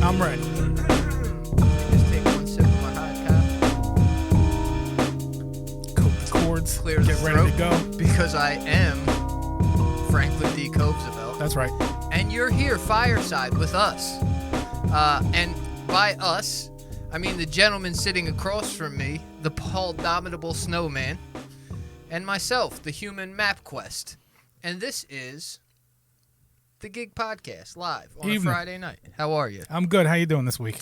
I'm ready. Just take one sip of my hot coffee. Coat the cords. Clear the Get ready to go. Because I am Franklin D. Cobesville. That's right. And you're here fireside with us. And by us, I mean the gentleman sitting across from me, the Paul Domitable Snowman, and myself, the human MapQuest. And this is the GiG Podcast live on a Friday night. How are you? I'm good. How you doing this week?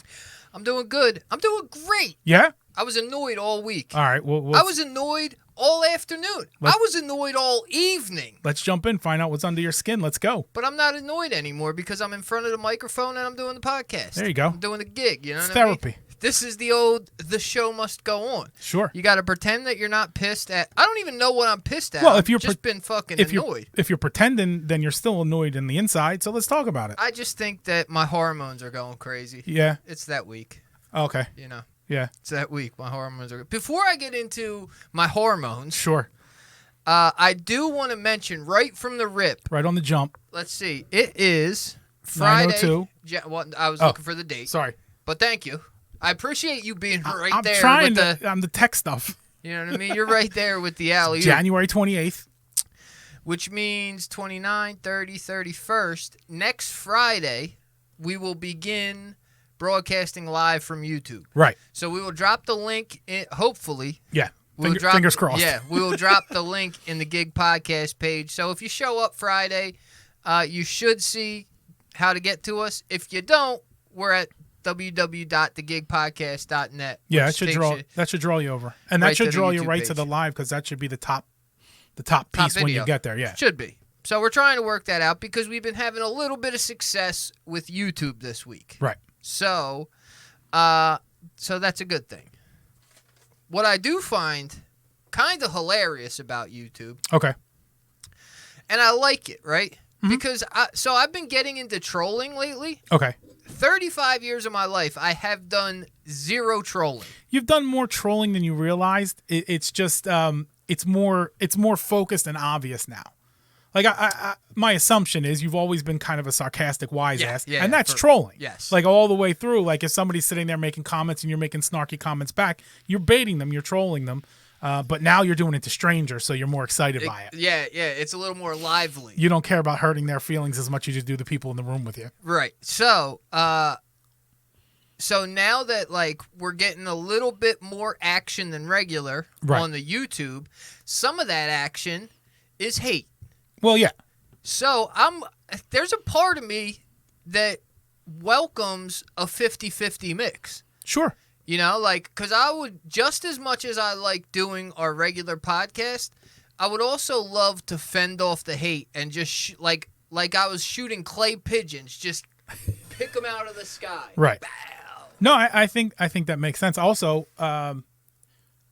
I'm doing good. I'm doing great. Yeah? I was annoyed all week. All right. Well, I was annoyed all afternoon. I was annoyed all evening. Let's jump in, find out what's under your skin. Let's go. But I'm not annoyed anymore because I'm in front of the microphone and I'm doing the podcast. There you go. I'm doing the gig. You know It's what I mean? therapy. This is the show must go on. Sure. You got to pretend that you're not pissed at. I don't even know what I'm pissed at. Well, if you're I've just been fucking if annoyed. If you're pretending, then you're still annoyed in the inside. So let's talk about it. I just think that my hormones are going crazy. Yeah. It's that week. Okay. You know. Yeah. It's that week. My hormones are. Before I get into my hormones, Sure. I do want to mention right from the rip. Right on the jump. Let's see. It is Friday. 9:02. Well, I was looking for the date. Sorry. But thank you. I appreciate you being right I'm there. trying with I'm the tech stuff. You know what I mean? You're right there with the alley. January 28th. Which means 29, 30, 31st. Next Friday, we will begin broadcasting live from YouTube. Right. So we will drop the link, hopefully. Yeah. Drop, fingers crossed. Yeah, we will drop the link in the GiG Podcast page. So if you show up Friday, you should see how to get to us. If you don't, we're at www.thegigpodcast.net. Yeah, that should draw you over, and that should draw you right to the live because that should be the top piece when you get there. Yeah, should be. So we're trying to work that out because we've been having a little bit of success with YouTube this week. Right. So, so that's a good thing. What I do find kind of hilarious about YouTube. Okay. And I like it, right? Mm-hmm. Because I've been getting into trolling lately. Okay. 35 years of my life, I have done zero trolling. You've done more trolling than you realized. It's just it's more focused and obvious now. Like my assumption is you've always been kind of a sarcastic wise ass, and that's trolling. Yes. Like all the way through. Like if somebody's sitting there making comments and you're making snarky comments back, you're baiting them, you're trolling them. But now you're doing it to strangers, so you're more excited by it. Yeah, it's a little more lively. You don't care about hurting their feelings as much as you do the people in the room with you. Right. So now that like we're getting a little bit more action than regular on the YouTube, some of that action is hate. Well, yeah. So there's a part of me that welcomes a 50-50 mix. Sure. You know, like, because I would, just as much as I like doing our regular podcast, I would also love to fend off the hate and just, like I was shooting clay pigeons, just pick them out of the sky. Right. Bow. No, I think that makes sense. Also,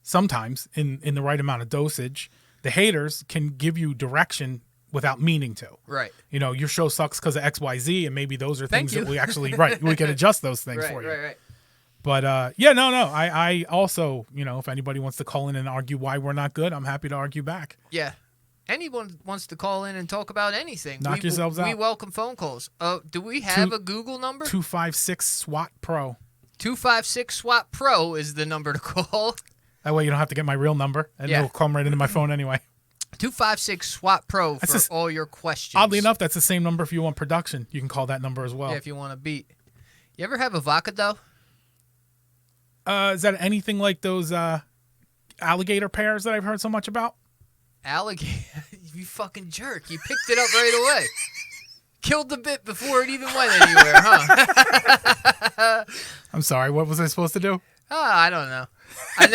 sometimes in the right amount of dosage, the haters can give you direction without meaning to. Right. You know, your show sucks because of XYZ, and maybe those are things that we actually, we can adjust those things for you. Right. But, I also, if anybody wants to call in and argue why we're not good, I'm happy to argue back. Yeah. Anyone wants to call in and talk about anything. Knock yourselves out. We welcome phone calls. Do we have a Google number? 256 SWAT Pro. 256 SWAT Pro is the number to call. That way you don't have to get my real number, and it'll come right into my phone anyway. 256 SWAT Pro for all your questions. Oddly enough, that's the same number if you want production. You can call that number as well. Yeah, if you want to beat. You ever have a vodka dough? Is that anything like those alligator pears that I've heard so much about? Alligator? You fucking jerk. You picked it up right away. Killed the bit before it even went anywhere, huh? I'm sorry. What was I supposed to do? I don't know. I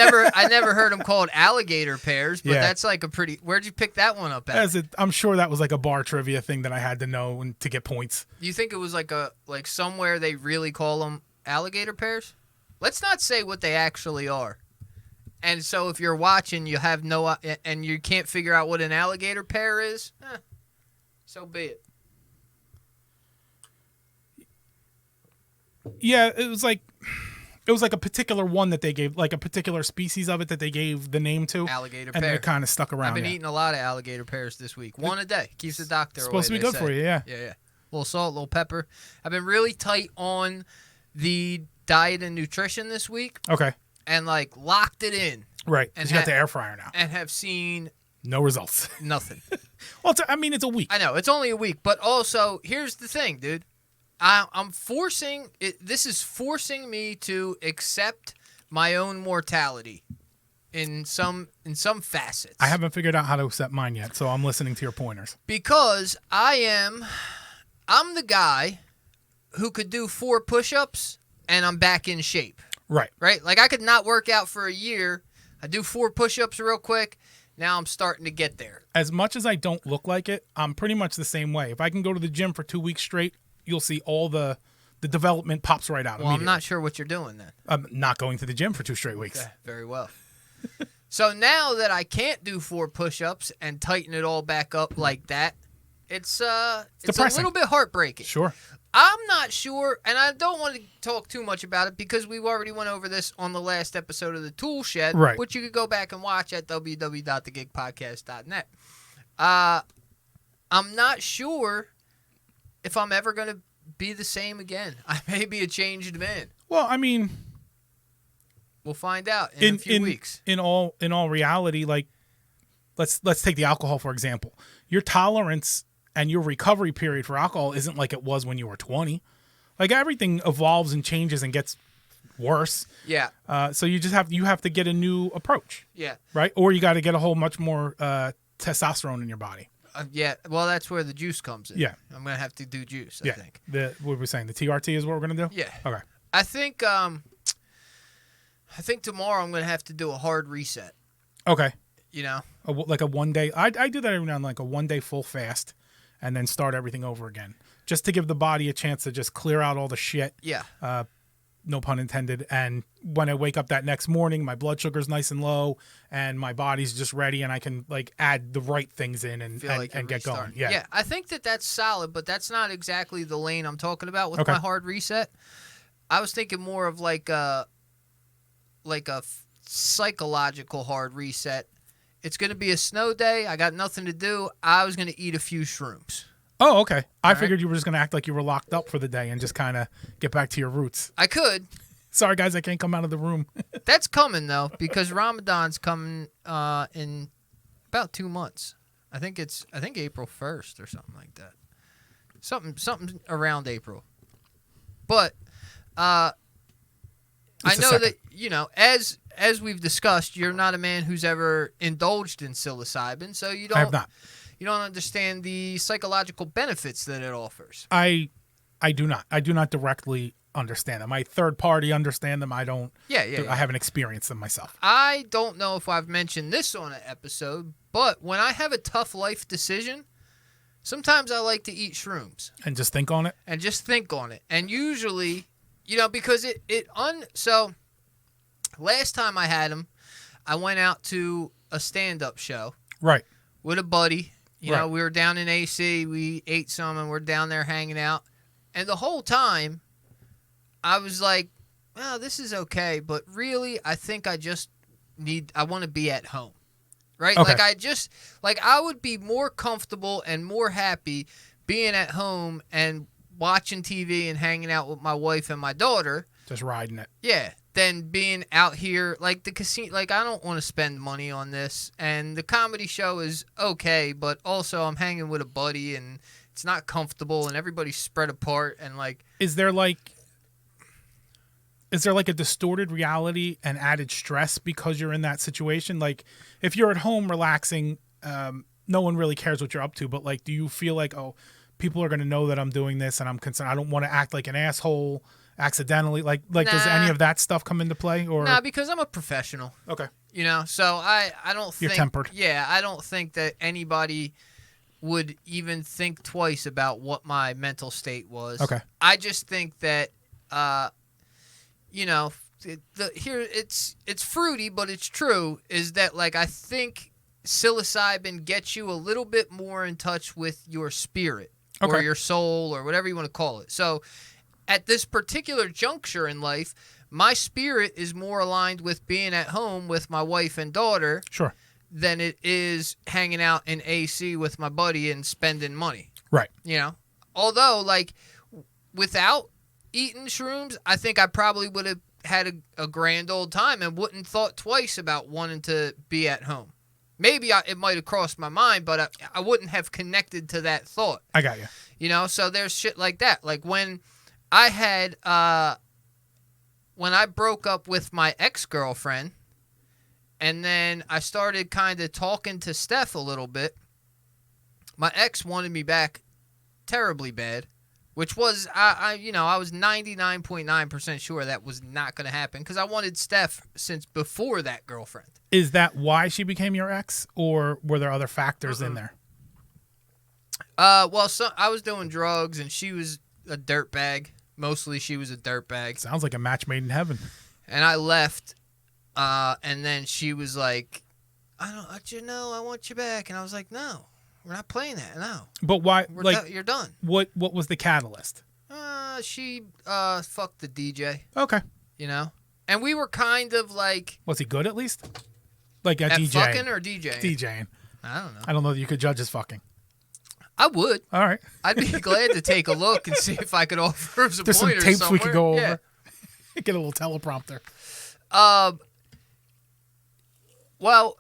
never heard them called alligator pears, but that's like a pretty... Where'd you pick that one up at? I'm sure that was like a bar trivia thing that I had to know to get points. You think it was like somewhere they really call them alligator pears? Let's not say what they actually are. And so if you're watching, you have and you can't figure out what an alligator pear is, so be it. Yeah, it was like a particular one that they gave, like a particular species of it that they gave the name to. Alligator pear. And it kind of stuck around. I've been eating a lot of alligator pears this week. One a day. Keeps the doctor away. Supposed to be good for you, yeah. Yeah. A little salt, a little pepper. I've been really tight on the diet and nutrition this week. Okay. And like locked it in. Right. And you got the air fryer now. And have seen no results. Nothing. Well, it's a week. I know, it's only a week, but also here's the thing, dude. I'm forcing it. This is forcing me to accept my own mortality in some facets. I haven't figured out how to accept mine yet, so I'm listening to your pointers. Because I'm the guy who could do 4 push-ups and I'm back in shape. Right. Right? Like I could not work out for a year. I do 4 push-ups real quick. Now I'm starting to get there. As much as I don't look like it, I'm pretty much the same way. If I can go to the gym for 2 weeks straight, you'll see all the development pops right out. Well, I'm not sure what you're doing then. I'm not going to the gym for 2 straight weeks. Okay, very well. So now that I can't do 4 push-ups and tighten it all back up like that, it's a little bit heartbreaking. Sure. I'm not sure, and I don't want to talk too much about it because we've already went over this on the last episode of the Tool Shed, right, which you could go back and watch at www.thegigpodcast.net. I'm not sure if I'm ever going to be the same again. I may be a changed man. Well, I mean, we'll find out in a few weeks. In all reality, like let's take the alcohol for example. Your tolerance and your recovery period for alcohol isn't like it was when you were 20. Like everything evolves and changes and gets worse. Yeah. So you just have to get a new approach. Yeah. Right? Or you got to get a whole much more testosterone in your body. Yeah. Well, that's where the juice comes in. Yeah. I'm going to have to do juice, I think. What we're saying, the TRT is what we're going to do? Yeah. Okay. I think tomorrow I'm going to have to do a hard reset. Okay. You know? Like a 1 day. I do that every now and then, like a 1 day full fast. And then start everything over again, just to give the body a chance to just clear out all the shit. Yeah. No pun intended. And when I wake up that next morning, my blood sugar's nice and low, and my body's just ready, and I can like add the right things in and get going. Yeah. Yeah. I think that's solid, but that's not exactly the lane I'm talking about with my hard reset. I was thinking more of like a psychological hard reset. It's going to be a snow day. I got nothing to do. I was going to eat a few shrooms. Oh, okay. I figured you were just going to act like you were locked up for the day and just kind of get back to your roots. I could. Sorry, guys, I can't come out of the room. That's coming, though, because Ramadan's coming in about 2 months. I think April 1st or something like that. Something around April. But I know that, you know, as we've discussed, you're not a man who's ever indulged in psilocybin, so you don't. I have not. You don't understand the psychological benefits that it offers. I do not. I do not directly understand them. I third party understand them. I don't. Yeah. I haven't experienced them myself. I don't know if I've mentioned this on an episode, but when I have a tough life decision, sometimes I like to eat shrooms and just think on it. And usually, you know, because so. Last time I had him, I went out to a stand-up show. Right. With a buddy. You know, we were down in AC. We ate some, and we're down there hanging out. And the whole time, I was like, well, this is okay. But really, I think I want to be at home. Right? Okay. I would be more comfortable and more happy being at home and watching TV and hanging out with my wife and my daughter. Just riding it. Yeah. Than being out here, like the casino. Like, I don't want to spend money on this. And the comedy show is okay, but also I'm hanging with a buddy, and it's not comfortable, and everybody's spread apart. And like, is there like a distorted reality and added stress because you're in that situation? Like, if you're at home relaxing, no one really cares what you're up to. But like, do you feel like, oh, people are going to know that I'm doing this, and I'm concerned? I don't want to act like an asshole. Accidentally, like does any of that stuff come into play? Or because I'm a professional. Okay. You know, so I don't think... You're tempered. Yeah, I don't think that anybody would even think twice about what my mental state was. Okay. I just think that, you know, it's fruity, but it's true, is that, like, I think psilocybin gets you a little bit more in touch with your spirit or your soul or whatever you want to call it. So... at this particular juncture in life, my spirit is more aligned with being at home with my wife and daughter than it is hanging out in AC with my buddy and spending money. Right. You know? Although, like, without eaten shrooms, I think I probably would have had a grand old time and wouldn't thought twice about wanting to be at home. Maybe it might have crossed my mind, but I wouldn't have connected to that thought. I got you. You know, so there's shit like that. Like when I had, when I broke up with my ex-girlfriend, and then I started kind of talking to Steph a little bit, my ex wanted me back terribly bad, which was, I was 99.9% sure that was not going to happen because I wanted Steph since before that girlfriend. Is that why she became your ex, or were there other factors in there? Well, I was doing drugs, and she was a dirtbag. Mostly she was a dirtbag. Sounds like a match made in heaven. And I left, and then she was like, I want you back. And I was like, no, we're not playing that, no. But why? You're done. What was the catalyst? She fucked the DJ. Okay. You know? And we were kind of like... Was he good at least? Like at DJing? Fucking or DJing? DJing. I don't know. I don't know that you could judge his fucking. I would. All right. I'd be glad to take a look and see if I could offer some There's pointers some tapes somewhere. we could go over. Yeah. Get a little teleprompter. Well,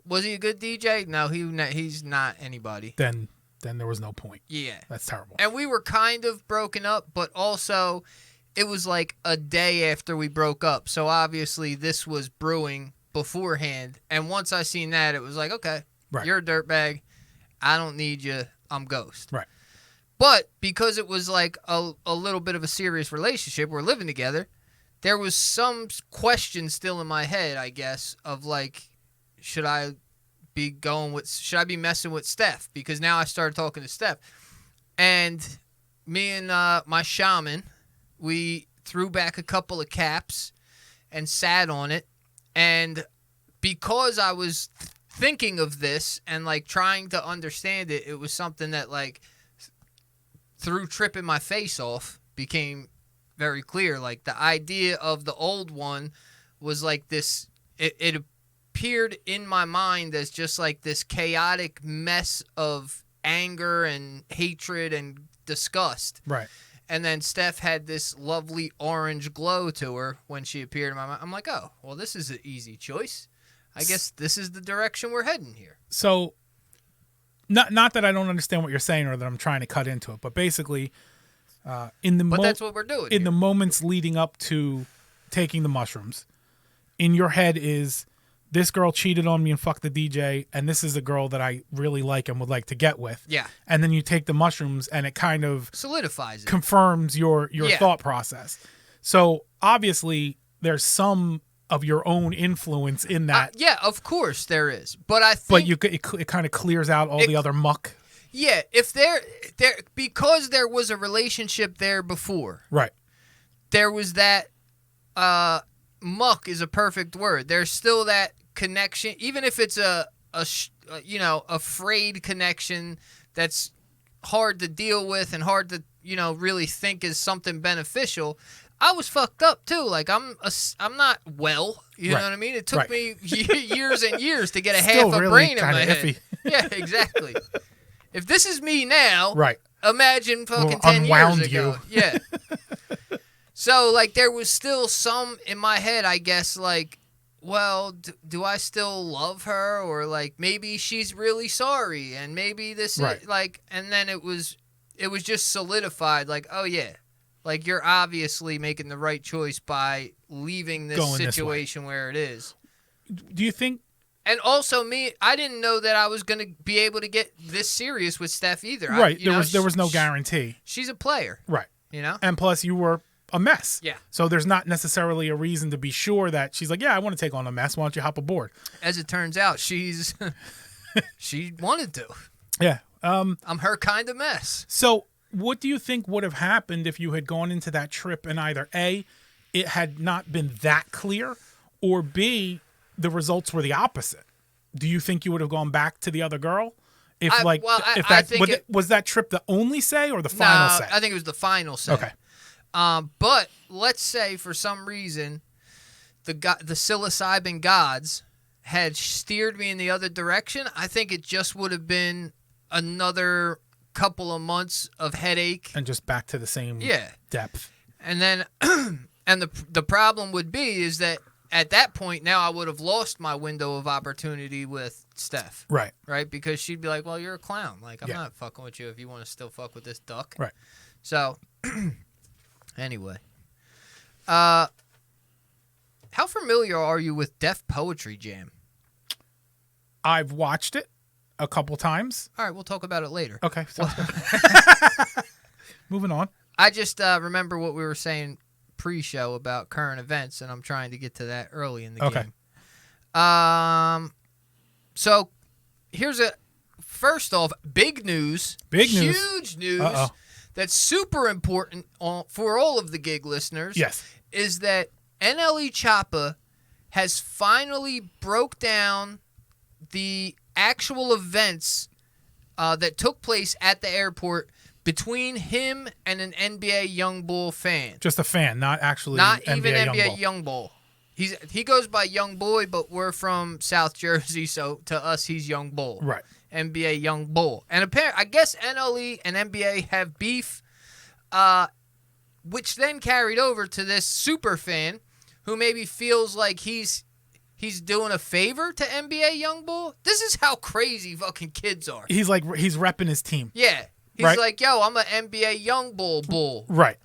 was he a good DJ? No, he's not anybody. Then there was no point. Yeah. That's terrible. And we were kind of broken up, but also it was like a day after we broke up. So obviously this was brewing beforehand. And once I seen that, it was like, okay, right. You're a dirtbag. I don't need you. I'm ghost. Right. But because it was like a little bit of a serious relationship, we're living together, there was some question still in my head, I guess, of like, should I be messing with Steph? Because now I started talking to Steph. And me and my shaman, we threw back a couple of caps and sat on it. And because I was thinking of this and like trying to understand it, it was something that like through tripping my face off became very clear. Like the idea of the old one was like this, it appeared in my mind as just like this chaotic mess of anger and hatred and disgust. Right. And then Steph had this lovely orange glow to her when she appeared in my mind. I'm like, oh, well, this is an easy choice. I guess this is the direction we're heading here. So, not that I don't understand what you're saying or that I'm trying to cut into it, but basically, But that's what we're doing. In the moments leading up to taking the mushrooms, in your head is, this girl cheated on me and fucked the DJ, and this is a girl that I really like and would like to get with. Yeah. And then you take the mushrooms, and it kind of solidifies it. Confirms your thought process. So, obviously, there's some of your own influence in that. Yeah, of course there is. But I think... But it kind of clears out all the other muck. Yeah, if there because there was a relationship there before. Right. There was that muck is a perfect word. There's still that connection, even if it's a frayed connection that's hard to deal with and hard to, really think is something beneficial. I was fucked up too. Like I'm not well. You know what I mean? It took me years and years to get half a brain in my head. Yeah, exactly. If this is me now, imagine fucking 10 years ago. Yeah. So like there was still some in my head, I guess, like, well, do I still love her, or like maybe she's really sorry, and maybe this is like, and then it was just solidified, like, oh yeah. Like, you're obviously making the right choice by leaving this situation where it is. Do you think... And also, I didn't know that I was going to be able to get this serious with Steph either. Right. There was no guarantee. She's a player. Right. You know? And plus, you were a mess. Yeah. So there's not necessarily a reason to be sure that she's like, yeah, I want to take on a mess. Why don't you hop aboard? As it turns out, she wanted to. Yeah. I'm her kind of mess. So... what do you think would have happened if you had gone into that trip and either A, it had not been that clear, or B, the results were the opposite? Do you think you would have gone back to the other girl? Was that trip the only say or the final say? I think it was the final say. Okay. But let's say for some reason the psilocybin gods had steered me in the other direction. I think it just would have been another couple of months of headache. And just back to the same depth. And then, and the problem would be is that at that point now I would have lost my window of opportunity with Steph. Right. Right? Because she'd be like, well, you're a clown. Like, I'm not fucking with you if you want to still fuck with this duck. Right. So, anyway. How familiar are you with Def Poetry Jam? I've watched it a couple times. All right, we'll talk about it later. Okay. Moving on. I just remember what we were saying pre-show about current events, and I'm trying to get to that early in the game. So here's first off, big news. Huge news. That's super important for all of the gig listeners. Yes. Is that NLE Choppa has finally broke down the actual events that took place at the airport between him and an NBA Young Bull fan. Just a fan, not actually not NBA even Young NBA Bull. Young Bull. He goes by Young Boy, but we're from South Jersey, so to us he's Young Bull. Right. NBA Young Bull. And I guess NLE and NBA have beef, which then carried over to this super fan who maybe feels like he's doing a favor to NBA Young Bull. This is how crazy fucking kids are. He's repping his team. Yeah. He's like, yo, I'm an NBA Young Bull. Right.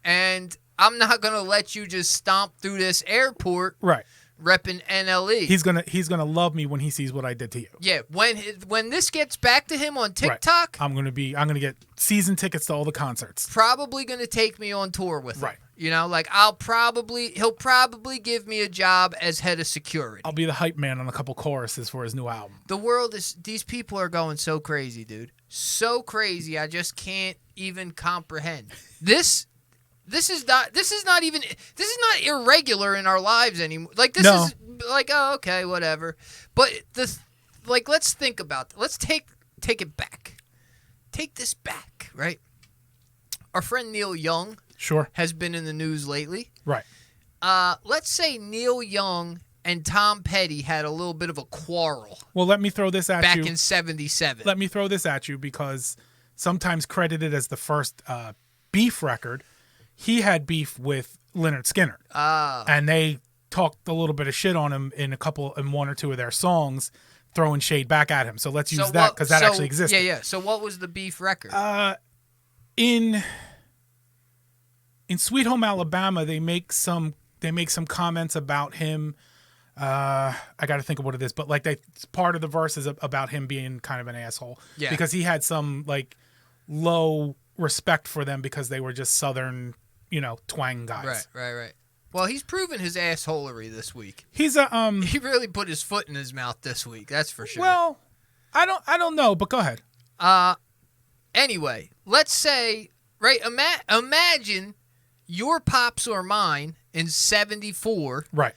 And I'm not going to let you just stomp through this airport. Right. Repping NLE. He's gonna love me when he sees what I did to you. Yeah, when this gets back to him on TikTok, right. I'm gonna get season tickets to all the concerts. Probably gonna take me on tour with him. Right. You know, like he'll probably give me a job as head of security. I'll be the hype man on a couple choruses for his new album. These people are going so crazy, dude. So crazy. I just can't even comprehend. This is not irregular in our lives anymore. Like this is like, oh, okay, whatever. But let's think about that. Let's take it back. Take this back, right? Our friend Neil Young has been in the news lately. Right. Let's say Neil Young and Tom Petty had a little bit of a quarrel. Well, let me throw this at you. Back in 77. Let me throw this at you because sometimes credited as the first beef record, he had beef with Lynyrd Skynyrd. And they talked a little bit of shit on him in one or two of their songs, throwing shade back at him. So let's use that because that actually existed. Yeah. So what was the beef record? In Sweet Home Alabama, they make some comments about him. I got to think of what it is, but like part of the verse is about him being kind of an asshole. Yeah. Because he had some like low respect for them because they were just Southern, twang guys. Right. Well, he's proven his assholery this week. He really put his foot in his mouth this week. That's for sure. Well, I don't know, but go ahead. Anyway, let's say, right? Imagine your pops or mine in 74. Right.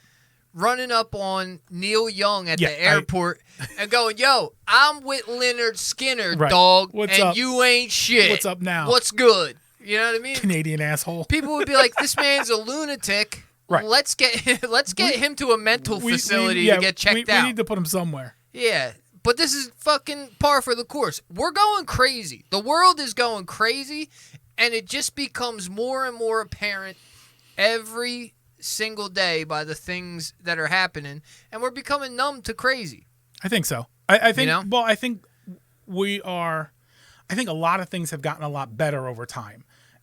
Running up on Neil Young at the airport and going, yo, I'm with Lynyrd Skynyrd, dog, What's and up? You ain't shit. What's up now? What's good? You know what I mean? Canadian asshole. People would be like, this man's a lunatic. Right. Let's get him to a mental facility to get checked out. We need to put him somewhere. Yeah. But this is fucking par for the course. We're going crazy. The world is going crazy, and it just becomes more and more apparent every single day by the things that are happening, and we're becoming numb to crazy. I think so. I think well, I think a lot of things have gotten a lot better over time.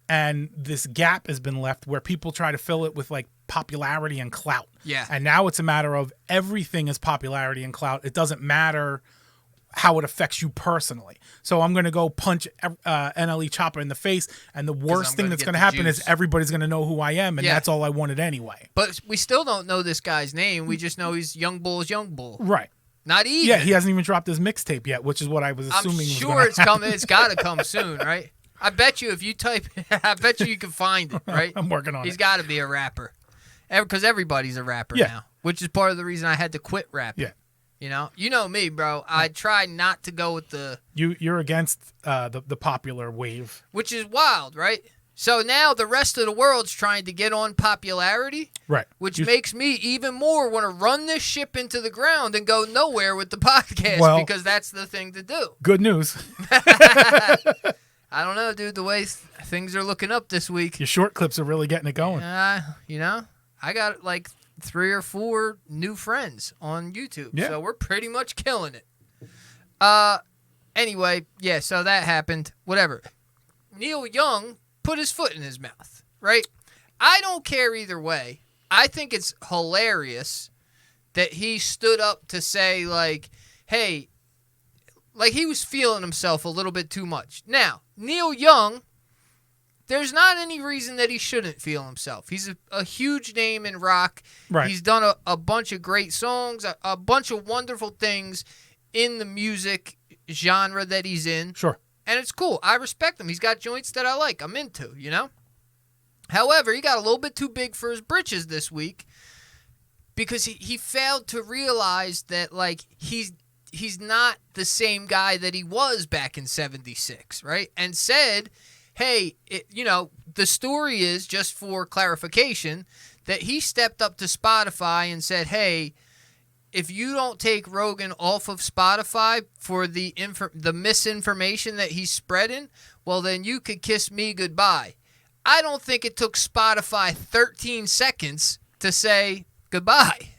And this gap has been left where people try to fill it with like popularity and clout. Yeah. And now it's a matter of everything is popularity and clout. It doesn't matter how it affects you personally. So I'm going to go punch NLE Choppa in the face, and the worst thing that's going to happen is everybody's going to know who I am, and that's all I wanted anyway. But we still don't know this guy's name. We just know he's Young Bull's Young Bull. Right. Not even. Yeah, he hasn't even dropped his mixtape yet, which is what I was assuming was going to happen. It's coming. It's got to come soon, right? I bet you if you type, I bet you can find it, right? I'm working on it. He's got to be a rapper. Because everybody's a rapper now, which is part of the reason I had to quit rapping. Yeah. You know me, bro. I try not to go with the... You're against the popular wave. Which is wild, right? So now the rest of the world's trying to get on popularity, right? Which makes me even more want to run this ship into the ground and go nowhere with the podcast because that's the thing to do. Good news. I don't know, dude. The way things are looking up this week. Your short clips are really getting it going. You know, I got like 3 or 4 new friends on YouTube, so we're pretty much killing it. Anyway, yeah, so that happened. Whatever. Neil Young put his foot in his mouth, right? I don't care either way. I think it's hilarious that he stood up to say, like, hey, like he was feeling himself a little bit too much. Now, Neil Young, there's not any reason that he shouldn't feel himself. He's a huge name in rock. Right. He's done a bunch of great songs, a bunch of wonderful things in the music genre that he's in. Sure. And it's cool. I respect him. He's got joints that I like. I'm into, you know? However, he got a little bit too big for his britches this week because he failed to realize that, like, he's not the same guy that he was back in 76, right? And said, hey, the story is, just for clarification, that he stepped up to Spotify and said, hey, if you don't take Rogan off of Spotify for the misinformation that he's spreading, well, then you could kiss me goodbye. I don't think it took Spotify 13 seconds to say goodbye,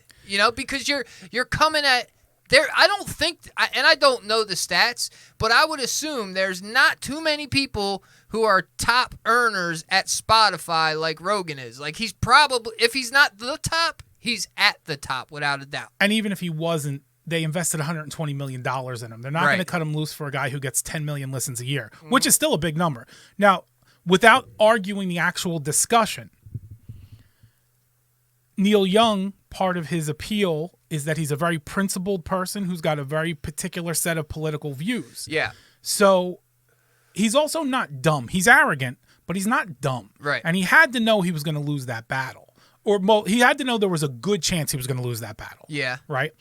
because you're coming at there. I don't think, and I don't know the stats, but I would assume there's not too many people who are top earners at Spotify like Rogan is. Like, he's probably, if he's not the top, he's at the top, without a doubt. And even if he wasn't, they invested $120 million in him. They're not going to cut him loose for a guy who gets 10 million listens a year, which is still a big number. Now, without arguing the actual discussion, Neil Young, part of his appeal is that he's a very principled person who's got a very particular set of political views. Yeah. So he's also not dumb. He's arrogant, but he's not dumb. Right. And he had to know he was going to lose that battle. Or he had to know there was a good chance he was going to lose that battle. Yeah. Right?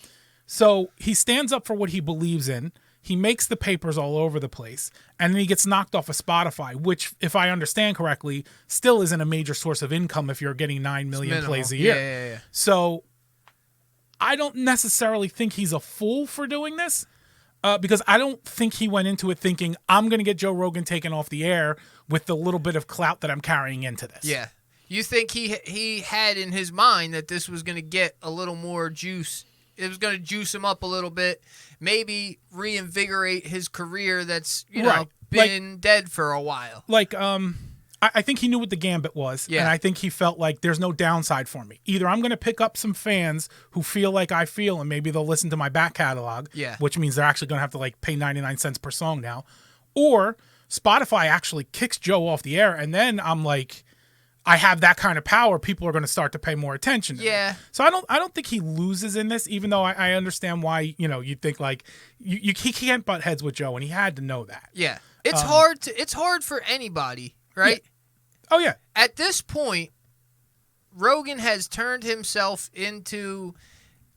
So he stands up for what he believes in. He makes the papers all over the place. And then he gets knocked off of Spotify, which, if I understand correctly, still isn't a major source of income if you're getting 9 million plays a year. Yeah. So I don't necessarily think he's a fool for doing this, because I don't think he went into it thinking, I'm going to get Joe Rogan taken off the air with the little bit of clout that I'm carrying into this. Yeah. You think he had in his mind that this was going to get a little more juice? It was going to juice him up a little bit, maybe reinvigorate his career that's been dead for a while. Like, I think he knew what the gambit was, and I think he felt like there's no downside for me. Either I'm going to pick up some fans who feel like I feel, and maybe they'll listen to my back catalog, which means they're actually going to have to pay 99 cents per song now, or Spotify actually kicks Joe off the air, and then I'm like, I have that kind of power. People are going to start to pay more attention to me. So I don't think he loses in this, even though I understand why, you think he can't butt heads with Joe, and he had to know that. Yeah. It's hard for anybody, right? Yeah. Oh yeah. At this point, Rogan has turned himself into,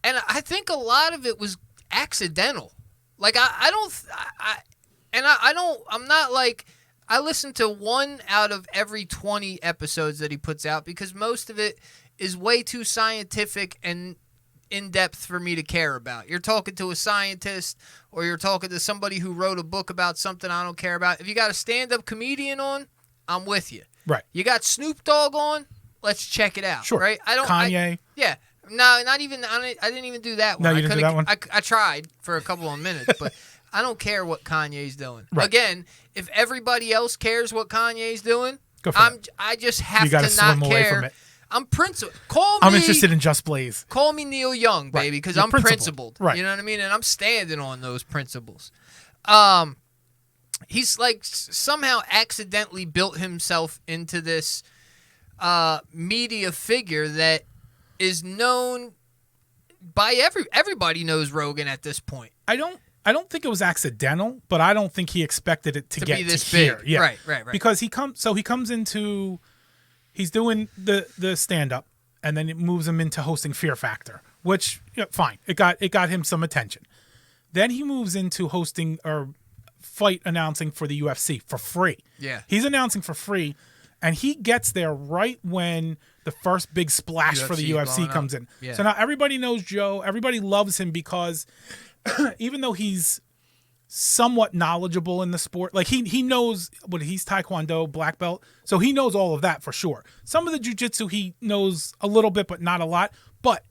and I think a lot of it was accidental. Like I listen to 1 out of every 20 episodes that he puts out because most of it is way too scientific and in-depth for me to care about. You're talking to a scientist or you're talking to somebody who wrote a book about something I don't care about. If you got a stand-up comedian on, I'm with you. Right. You got Snoop Dogg on, let's check it out. Sure. Right? Kanye. Yeah. No, not even. I didn't even do that one. No, you didn't do that one? I tried for a couple of minutes, but I don't care what Kanye's doing. Right. Again, if everybody else cares what Kanye's doing, I just have to not swim care. Away from it. I'm principled. I'm interested in Just Blaze. Call me Neil Young, baby, because I'm principled. Right. You know what I mean? And I'm standing on those principles. He's somehow accidentally built himself into this media figure that is known by everybody knows Rogan at this point. I don't think it was accidental, but I don't think he expected it to get be this to big. here. Yeah. Right. Because he comes into, he's doing the stand up, and then it moves him into hosting Fear Factor, which fine. It got him some attention. Then he moves into hosting or fight announcing for the UFC for free. Yeah. He's announcing for free, And he gets there right when the first big splash for the UFC comes in. Yeah. So now everybody knows Joe. Everybody loves him because even though he's somewhat knowledgeable in the sport, like he knows what he's Taekwondo black belt, so he knows all of that for sure. Some of the jiu-jitsu he knows a little bit, but not a lot. But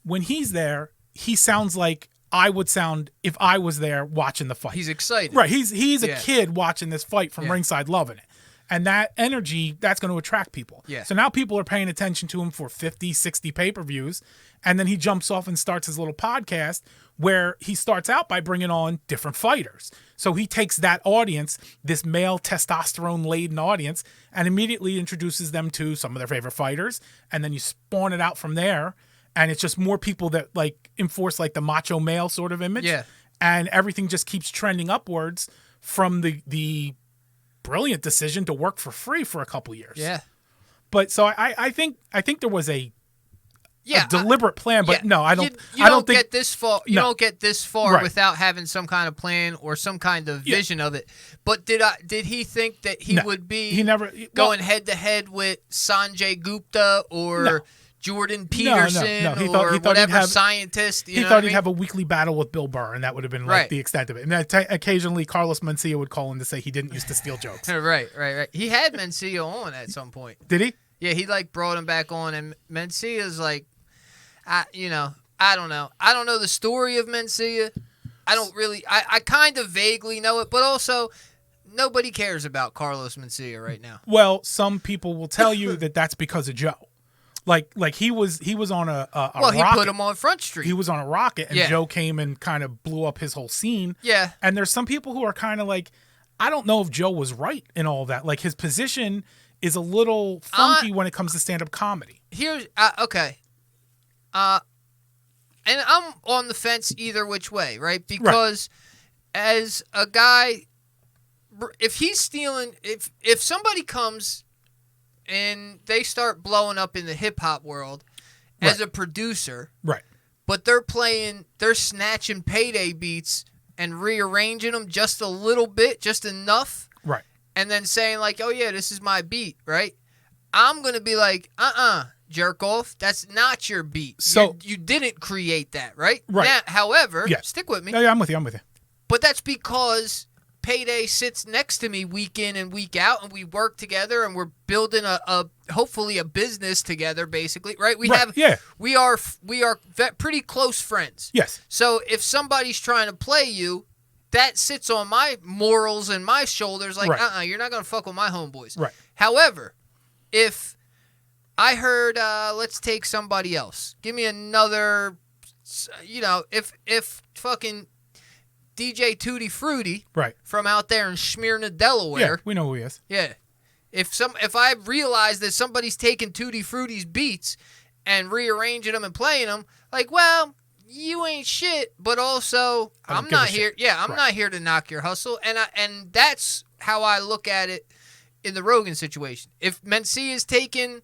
when he's there, he sounds like I would sound if I was there watching the fight. He's excited. Right. He's a kid watching this fight from ringside, loving it. And that energy, that's going to attract people. Yeah. So now people are paying attention to him for 50, 60 pay-per-views. And then he jumps off and starts his little podcast where he starts out by bringing on different fighters. So he takes that audience, this male testosterone-laden audience, and immediately introduces them to some of their favorite fighters. And then you spawn it out from there. And it's just more people that like enforce like the macho male sort of image. Yeah. And everything just keeps trending upwards from the brilliant decision to work for free for a couple years. Yeah. But so I think there was a deliberate plan, but no, I don't. You don't get this far. You don't get this far without having some kind of plan or some kind of vision of it. But did he think that he would be? He never going head to head with Sanjay Gupta or Jordan Peterson He or whatever scientist. He thought he'd have a weekly battle with Bill Burr, and that would have been like the extent of it. And occasionally Carlos Mencia would call in to say he didn't used to steal jokes. Right. He had Mencia on at some point. Did he? Yeah, he like brought him back on, and Mencia's like, I don't know. I don't know the story of Mencia. I don't really. I kind of vaguely know it, but also nobody cares about Carlos Mencia right now. Well, some people will tell you that that's because of Joe. Like he was on a rocket. He put him on Front Street. He was on a rocket, and Joe came and kind of blew up his whole scene. Yeah. And there's some people who are kind of like, I don't know if Joe was right in all of that. Like his position is a little funky when it comes to stand-up comedy. Here's okay. And I'm on the fence either which way, right? Because as a guy, if he's stealing, if somebody comes and they start blowing up in the hip-hop world as a producer, but they're snatching Payday beats and rearranging them just a little bit, just enough, and then saying like, oh yeah, this is my beat, right? I'm going to be like, jerk off, that's not your beat. So you didn't create that, right? Now, however, stick with me. No, yeah, I'm with you. But that's because Payday sits next to me week in and week out, and we work together, and we're building a hopefully a business together, basically, right? We are pretty close friends. Yes. So if somebody's trying to play you, that sits on my morals and my shoulders. Like, you're not gonna fuck with my homeboys. Right. However, if I heard, let's take somebody else. Give me another. If fucking DJ Tutti Frutti, from out there in Smyrna, Delaware. Yeah, we know who he is. Yeah. If I realize that somebody's taking Tutti Frutti's beats and rearranging them and playing them, like, well, you ain't shit, but also I'm not here. Yeah, I'm not here to knock your hustle, and that's how I look at it in the Rogan situation. If Mencia is taking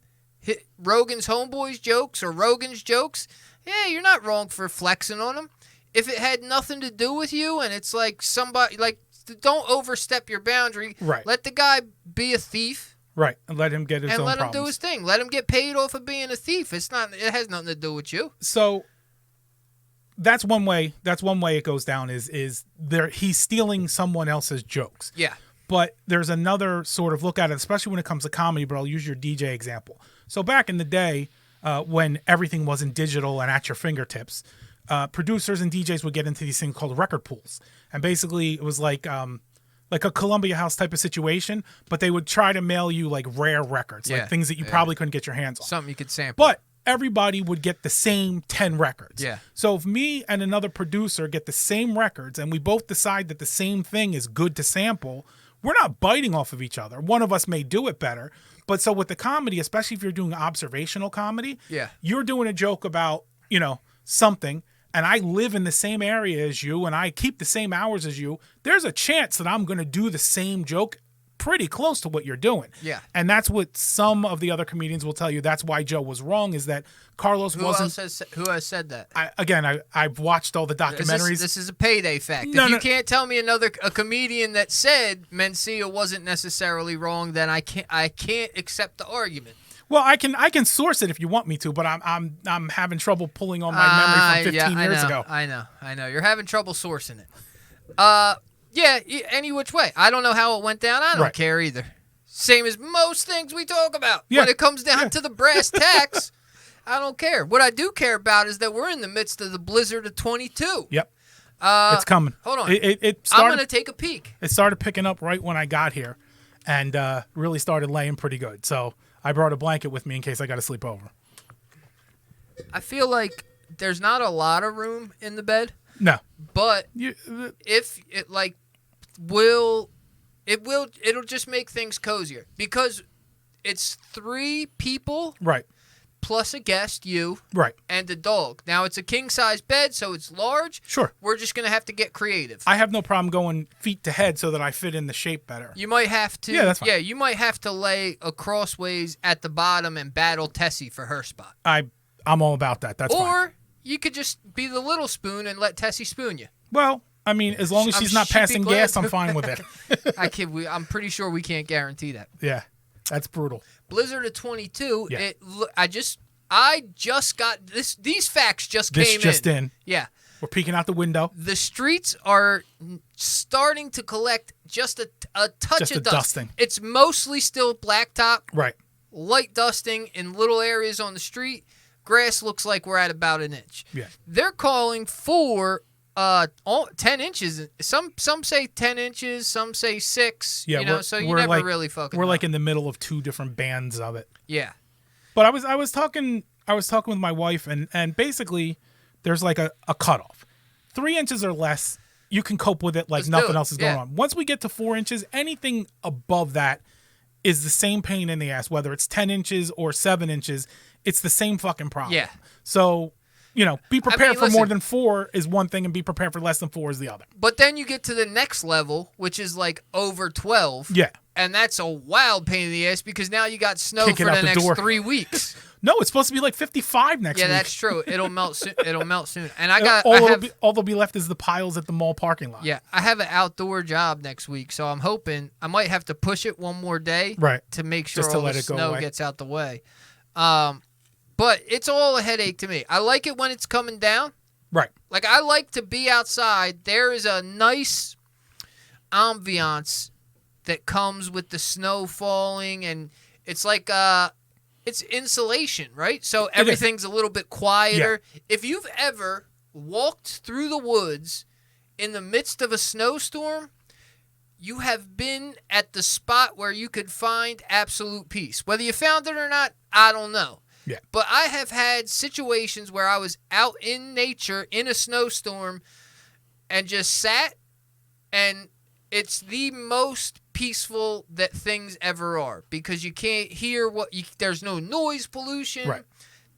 Rogan's homeboys jokes or Rogan's jokes, yeah, you're not wrong for flexing on them. If it had nothing to do with you and it's like somebody, like, don't overstep your boundary. Right. Let the guy be a thief. Right. And let him get his own problems. And let him do his thing. Let him get paid off of being a thief. It has nothing to do with you. So that's one way it goes down is there he's stealing someone else's jokes. Yeah. But there's another sort of look at it, especially when it comes to comedy, but I'll use your DJ example. So back in the day, when everything wasn't digital and at your fingertips, producers and DJs would get into these things called record pools. And basically it was like a Columbia House type of situation, but they would try to mail you like rare records, like things that you probably couldn't get your hands on. Something you could sample. But everybody would get the same 10 records. Yeah. So if me and another producer get the same records and we both decide that the same thing is good to sample, we're not biting off of each other. One of us may do it better. But so with the comedy, especially if you're doing observational comedy, you're doing a joke about, something, and I live in the same area as you and I keep the same hours as you, there's a chance that I'm going to do the same joke pretty close to what you're doing. Yeah. And that's what some of the other comedians will tell you. That's why Joe was wrong, is that Carlos wasn't. Who has said that? I've watched all the documentaries. This is a payday fact. No, if you can't tell me a comedian that said Mencia wasn't necessarily wrong, then I can't accept the argument. Well, I can source it if you want me to, but I'm having trouble pulling on my memory from 15 years ago. I know. You're having trouble sourcing it. Yeah, any which way. I don't know how it went down. I don't care either. Same as most things we talk about. Yeah. When it comes down to the brass tacks, I don't care. What I do care about is that we're in the midst of the blizzard of 22. Yep. It's coming. Hold on. I'm going to take a peek. It started picking up right when I got here and really started laying pretty good. So I brought a blanket with me in case I got to sleep over. I feel like there's not a lot of room in the bed. No. But if it it'll just make things cozier because it's 3 people. Right. Plus a guest, you. Right. And a dog. Now it's a king size bed, so it's large. Sure. We're just going to have to get creative. I have no problem going feet to head so that I fit in the shape better. You might have to. Yeah, that's fine. Yeah, you might have to lay a crossways at the bottom and battle Tessie for her spot. I'm all about that. That's fine. Or you could just be the little spoon and let Tessie spoon you. Well, I mean, as long as she's not passing gas, I'm fine with it. I'm pretty sure we can't guarantee that. Yeah, that's brutal. Blizzard of 22. Yeah. I just got this. These facts just came in. This just in. Yeah. We're peeking out the window. The streets are starting to collect just a touch of dust. Dusting. It's mostly still blacktop. Right. Light dusting in little areas on the street. Grass looks like we're at about an inch. Yeah. They're calling for 10 inches. Some say 10 inches. Some say 6. Yeah. So you never really fucking We're know. like in the middle of 2 different bands of it. Yeah. But I was talking with my wife and basically there's like a cutoff. 3 inches or less, you can cope with it like nothing else is going on. Once we get to 4 inches, anything above that is the same pain in the ass, whether it's 10 inches or 7 inches. It's the same fucking problem. Yeah. So, be prepared for more than 4 is one thing and be prepared for less than 4 is the other. But then you get to the next level, which is like over 12. Yeah. And that's a wild pain in the ass because now you got snow for the next 3 weeks. No, it's supposed to be like 55 next week. Yeah, that's true. It'll melt soon. And all there'll be left is the piles at the mall parking lot. Yeah, I have an outdoor job next week, so I'm hoping I might have to push it one more day to make sure all the snow gets out the way. But it's all a headache to me. I like it when it's coming down. Right. Like, I like to be outside. There is a nice ambiance that comes with the snow falling, and it's like it's insulation, right? So everything's a little bit quieter. Yeah. If you've ever walked through the woods in the midst of a snowstorm, you have been at the spot where you could find absolute peace. Whether you found it or not, I don't know. Yeah. But I have had situations where I was out in nature in a snowstorm and just sat, and it's the most peaceful that things ever are because you can't hear there's no noise pollution. Right.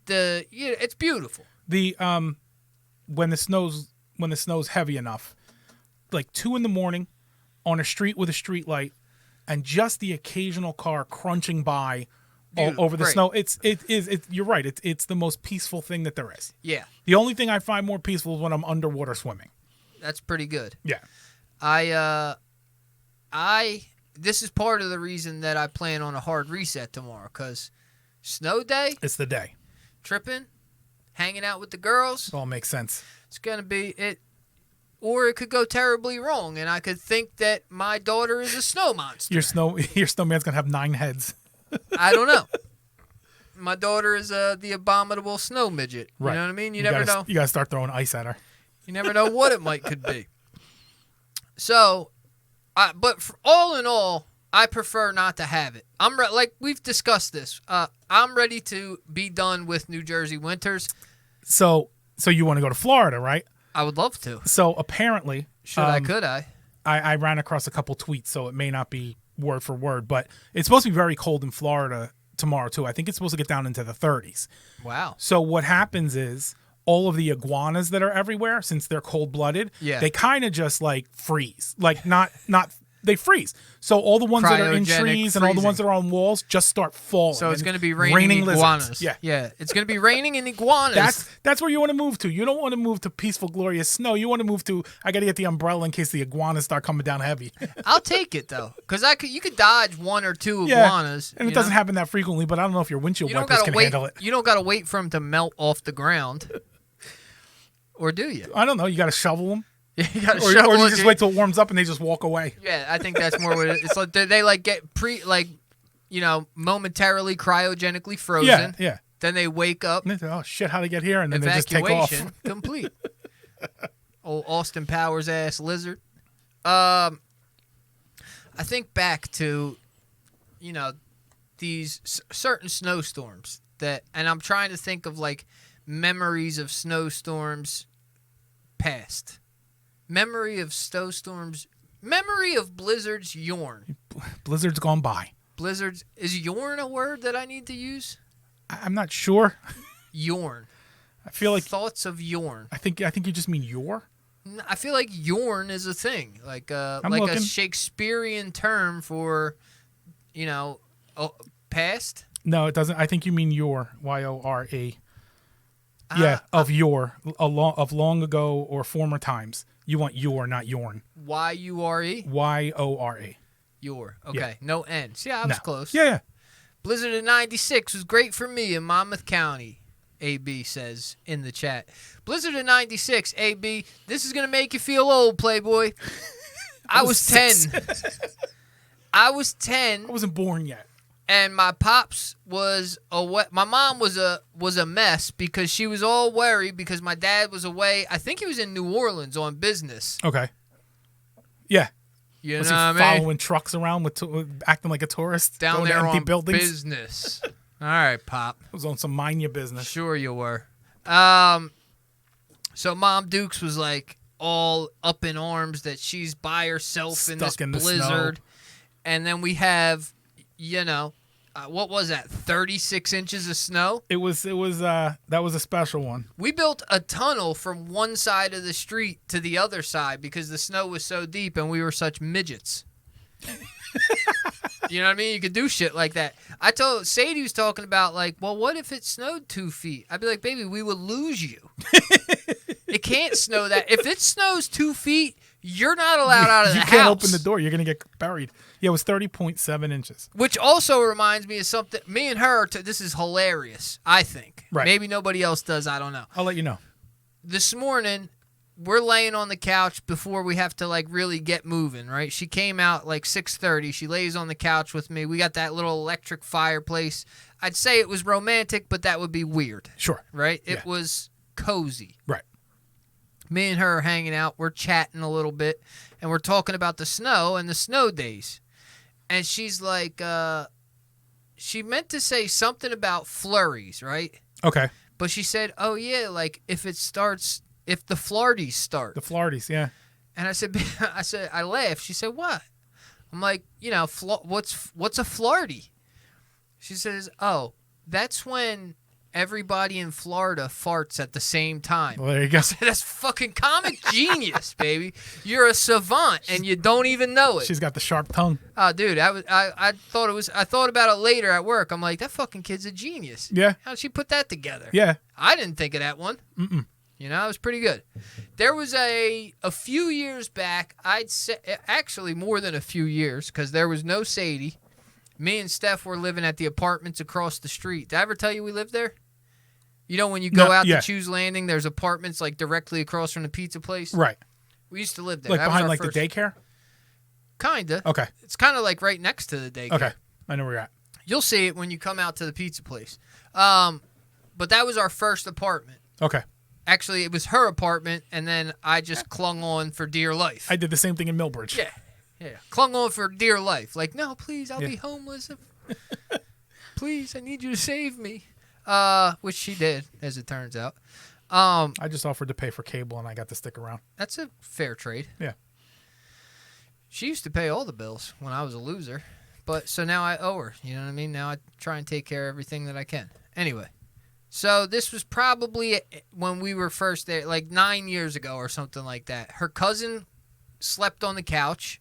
It's beautiful. When the snow's heavy enough, like 2 a.m. on a street with a street light, and just the occasional car crunching by over the snow. You're right. It's the most peaceful thing that there is. Yeah. The only thing I find more peaceful is when I'm underwater swimming. That's pretty good. Yeah. This is part of the reason that I plan on a hard reset tomorrow, because snow day. It's the day. Tripping, hanging out with the girls. It all makes sense. It's gonna be it, or it could go terribly wrong, and I could think that my daughter is a snow monster. Your snowman's gonna have 9 heads. I don't know. My daughter is the abominable snow midget. You know what I mean? You never know. You gotta start throwing ice at her. You never know what it could be. So, but all in all, I prefer not to have it. Like we've discussed this. I'm ready to be done with New Jersey winters. So you want to go to Florida, right? I would love to. So apparently, could I? I ran across a couple tweets, so it may not be word for word, but it's supposed to be very cold in Florida tomorrow too. I think it's supposed to get down into the 30s. Wow. So what happens is all of the iguanas that are everywhere, since they're cold-blooded, they kind of just like freeze. Like not they freeze. So all the ones that are in Cryogenic trees and all the ones that are on walls just start falling. So it's going to be raining iguanas. Yeah. Yeah. It's going to be raining in iguanas. That's where you want to move to. You don't want to move to peaceful, glorious snow. You want to move to, I got to get the umbrella in case the iguanas start coming down heavy. I'll take it, though. Because you could dodge one or two iguanas. And it doesn't happen that frequently, but I don't know if your windshield wipers can handle it. You don't got to wait for them to melt off the ground. Or do you? I don't know. You got to shovel them. You gotta or you just wait till it warms up and they just walk away. Yeah, I think that's more what it's like. They like get momentarily cryogenically frozen. Yeah. Then they wake up. And oh shit, how'd they get here? And then they just take off. Evacuation complete. Old Austin Powers ass lizard. I think back to, these certain snowstorms and I'm trying to think of like memories of snowstorms past. Memory of snowstorms. Memory of blizzards. Yorn. Blizzards gone by. Blizzards. Is yorn a word that I need to use? I'm not sure. Yorn. I feel like thoughts of yorn. I think you just mean your. I feel like yorn is a thing, like a Shakespearean term for, past. No, it doesn't. I think you mean your. Y-O-R-E. Yeah, of long ago or former times. You want your, not yorn. Y-U-R-E? Y-O-R-E. Your. Okay. Yeah. No N. See, I was close. Yeah. Blizzard of 96 was great for me in Monmouth County, AB says in the chat. Blizzard of 96, AB, this is going to make you feel old, Playboy. I was 10. I was 10. I wasn't born yet. And my pops was away. My mom was a mess because she was all worried because my dad was away. I think he was in New Orleans on business. Okay. Yeah. Was he following trucks around with acting like a tourist down going there to empty on buildings? Business? All right, Pop. I was on some mind your business. Sure you were. So Mom Dukes was like all up in arms that she's by herself Stuck in this blizzard, snow. And then we have, what was that? 36 inches of snow. It was that was a special one. We built a tunnel from one side of the street to the other side because the snow was so deep and we were such midgets. You know what I mean? You could do shit like that. I told Sadie was talking about like, well, what if it snowed 2 feet? I'd be like, baby, we would lose you. It can't snow that. If it snows 2 feet, you're not allowed out of the house. You can't open the door. You're gonna get buried. Yeah, it was 30.7 inches. Which also reminds me of something. Me and her. This is hilarious. I think. Right. Maybe nobody else does. I don't know. I'll let you know. This morning, we're laying on the couch before we have to like really get moving, right? She came out like 6:30. She lays on the couch with me. We got that little electric fireplace. I'd say it was romantic, but that would be weird. Sure. Right? Yeah. It was cozy. Right. Me and her are hanging out. We're chatting a little bit, and we're talking about the snow and the snow days. And she's like, she meant to say something about flurries, right? Okay. But she said, oh, yeah, like if the Flarties start. The Flarties, yeah. And I said, I laughed. She said, what? I'm like, what's a Flarty? She says, oh, that's when everybody in Florida farts at the same time. Well, there you go. I said, that's fucking comic genius, baby. You're a savant and you don't even know it. She's got the sharp tongue. Oh, dude, I thought about it later at work. I'm like, that fucking kid's a genius. Yeah. How'd she put that together? Yeah. I didn't think of that one. Mm-mm. It was pretty good. There was a few years back, I'd say, actually more than a few years, because there was no Sadie. Me and Steph were living at the apartments across the street. Did I ever tell you we lived there? You know when you go out to Choose Landing, there's apartments like directly across from the pizza place? Right. We used to live there. Like behind like the daycare? Kinda. Okay. It's kind of like right next to the daycare. Okay. I know where you're at. You'll see it when you come out to the pizza place. But that was our first apartment. Okay. Actually, it was her apartment, and then I just clung on for dear life. I did the same thing in Millbridge. Yeah. Clung on for dear life. Like, no, please, I'll be homeless. Please, I need you to save me. Which she did, as it turns out. I just offered to pay for cable, and I got to stick around. That's a fair trade. Yeah. She used to pay all the bills when I was a loser. But so now I owe her. You know what I mean? Now I try and take care of everything that I can. Anyway. So this was probably when we were first there, like 9 years ago or something like that. Her cousin slept on the couch,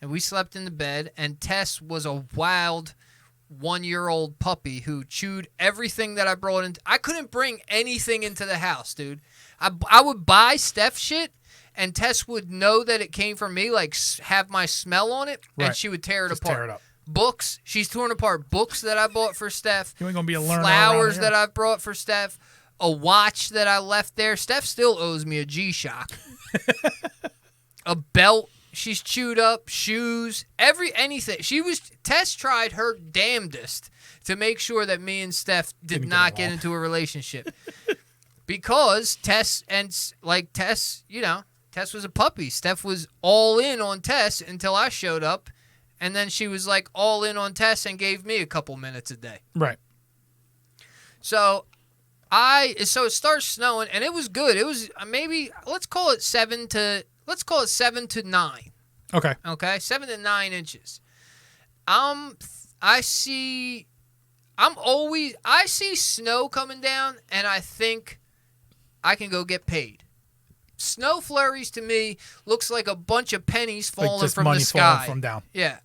and we slept in the bed, and Tess was a wild 1-year-old puppy who chewed everything that I brought in. I couldn't bring anything into the house, dude. I would buy Steph shit, and Tess would know that it came from me, like have my smell on it, and she would tear it apart. Tear it up. Books, she's torn apart books that I bought for Steph. You ain't gonna be a learner. Flowers that I brought for Steph. A watch that I left there. Steph still owes me a G-Shock. A belt she's chewed up. Shoes. Anything. Tess tried her damnedest to make sure that me and Steph did not get into a relationship. Because Tess, you know, Tess was a puppy. Steph was all in on Tess until I showed up. And then she was like all in on Tess and gave me a couple minutes a day. Right. So it starts snowing, and it was good. It was maybe let's call it 7 to 9. Okay. Okay, 7 to 9 inches. I see snow coming down, and I think I can go get paid. Snow flurries to me looks like a bunch of pennies falling from the sky. Falling from down. Yeah.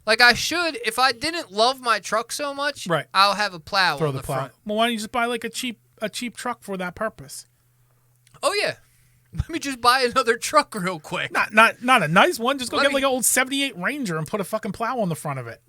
Like I should, if I didn't love my truck so much, right. I'll have a plow on the front. Well, why don't you just buy like a cheap truck for that purpose? Oh yeah, let me just buy another truck real quick. Not a nice one. Just go get like an old '78 Ranger and put a fucking plow on the front of it.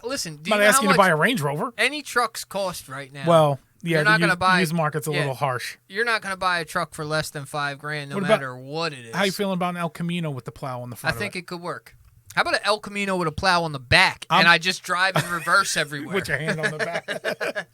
Listen, I'm not asking you to buy a Range Rover. Any trucks cost right now? Well, yeah, you're not going to buy. Used market's a little harsh. You're not going to buy a truck for less than $5,000, no matter what it is. How you feeling about an El Camino with the plow on the front? I think it could work. How about an El Camino with a plow on the back, and I just drive in reverse everywhere? With your hand on the back.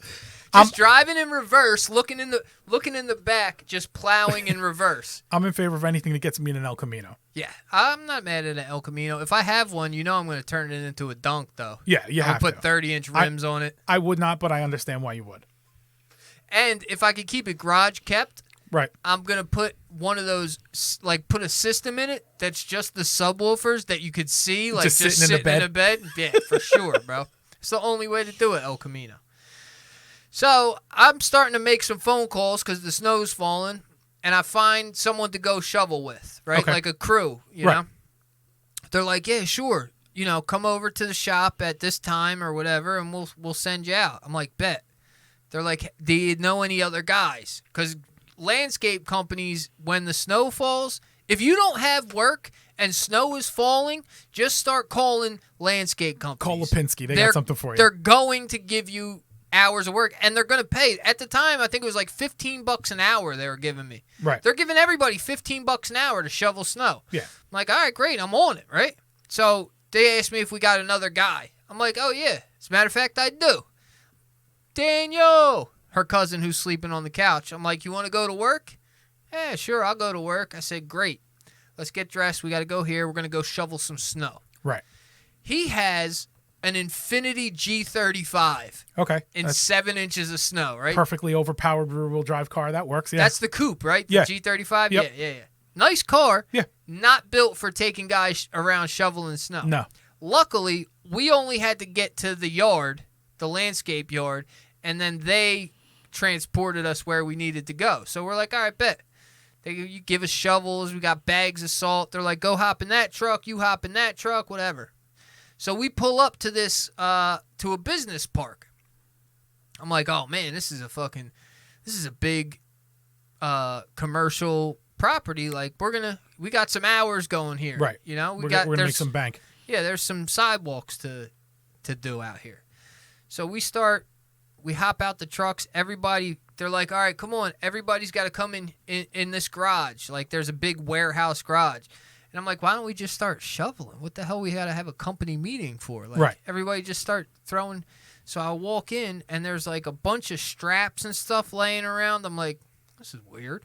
Just driving in reverse, looking in the back, just plowing in reverse. I'm in favor of anything that gets me in an El Camino. Yeah, I'm not mad at an El Camino. If I have one, you know I'm going to turn it into a dunk, though. Yeah, you have to. Put 30-inch rims on it. I would not, but I understand why you would. And if I could keep it garage kept, right, I'm going to put one of those, like put a system in it that's just the subwoofers that you could see, like just sitting in a bed. Yeah, for sure, bro. It's the only way to do it, El Camino. So I'm starting to make some phone calls because the snow's falling, and I find someone to go shovel with, right? Okay. Like a crew, you know? They're like, yeah, sure. You know, come over to the shop at this time or whatever, and we'll send you out. I'm like, bet. They're like, do you know any other guys? Because landscape companies, when the snow falls, if you don't have work and snow is falling, just start calling landscape companies. Call Lipinski. They got something for you. They're going to give you hours of work, and they're going to pay. At the time, I think it was like $15 an hour they were giving me. Right. They're giving everybody $15 an hour to shovel snow. Yeah. I'm like, all right, great, I'm on it, right? So they asked me if we got another guy. I'm like, oh, yeah. As a matter of fact, I do. Daniel, her cousin who's sleeping on the couch. I'm like, you want to go to work? Yeah, sure, I'll go to work. I said, great. Let's get dressed. We got to go here. We're going to go shovel some snow. Right. He has an Infinity G35. Okay. In 7 inches of snow, right? Perfectly overpowered rear-wheel drive car. That works, yeah. That's the coupe, right? The yeah. G35? Yep. Yeah. Nice car. Yeah. Not built for taking guys around shoveling snow. No. Luckily, we only had to get to the yard, the landscape yard, and then they transported us where we needed to go. So we're like, all right, bet. You give us shovels. We got bags of salt. They're like, go hop in that truck. You hop in that truck, whatever. So we pull up to this, to a business park. I'm like, oh, man, this is a big commercial property. Like, we got some hours going here. Right. You know, we're going to make some bank. Yeah, there's some sidewalks to do out here. So we hop out the trucks. Everybody, they're like, all right, come on. Everybody's got to come in this garage. Like, there's a big warehouse garage. And I'm like, why don't we just start shoveling? What the hell we got to have a company meeting for? Like, right. Everybody just start throwing. So I walk in, and there's like a bunch of straps and stuff laying around. I'm like, this is weird.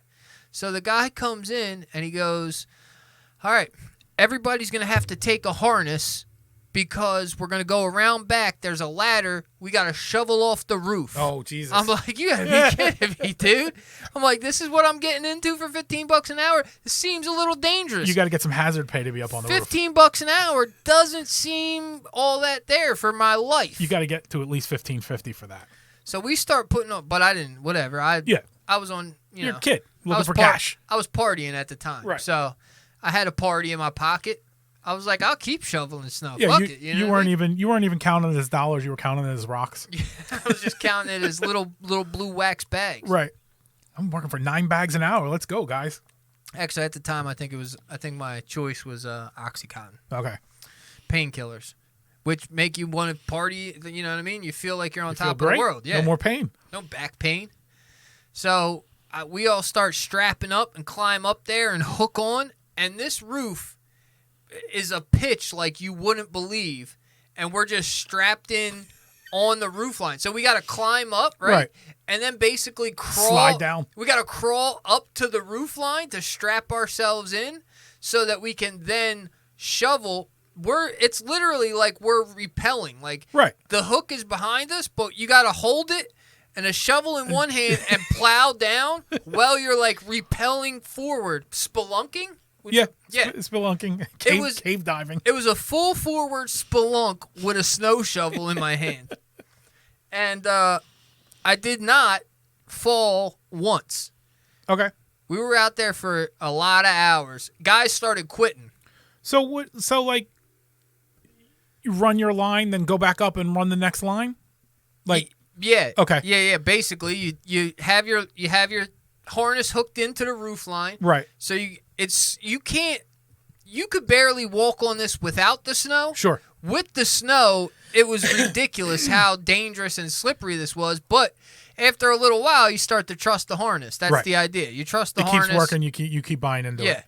So the guy comes in, and he goes, all right, everybody's going to have to take a harness because we're going to go around back. There's a ladder. We got to shovel off the roof. Oh, Jesus. I'm like, you got to be kidding me, dude. I'm like, this is what I'm getting into for $15 an hour? This seems a little dangerous. You got to get some hazard pay to be up on the roof. $15 an hour doesn't seem all that there for my life. You got to get to at least $15.50 for that. So we start putting up, but I didn't, whatever. I was on, You're a kid looking for cash. I was partying at the time. Right. So I had a party in my pocket. I was like, I'll keep shoveling snow. Yeah, Fuck it. You weren't even counting it as dollars. You were counting it as rocks. I was just counting it as little blue wax bags. Right. I'm working for 9 bags an hour. Let's go, guys. Actually, at the time, I think my choice was OxyContin. Okay. Painkillers, which make you want to party. You know what I mean? You feel like you're on top great. of the world. Yeah. No more pain. No back pain. So we all start strapping up and climb up there and hook on. And this roof is a pitch like you wouldn't believe. And we're just strapped in on the roof line. So we got to climb up, right? And then basically crawl. Slide down. We got to crawl up to the roof line to strap ourselves in so that we can then shovel. It's literally like we're repelling. Like the hook is behind us, but you got to hold it and a shovel in one hand and plow down while you're like repelling forward. Spelunking? Spelunking. Cave diving. It was a full forward spelunk with a snow shovel in my hand. And I did not fall once. Okay. We were out there for a lot of hours. Guys started quitting. So what? So like, you run your line, then go back up and run the next line. Like, yeah. Okay. Yeah. Basically, you have your harness hooked into the roof line. Right. So you could barely walk on this without the snow. Sure. With the snow, it was ridiculous how dangerous and slippery this was. But after a little while, you start to trust the harness. That's the idea. You trust the harness. It keeps working. You keep buying into it. Yeah.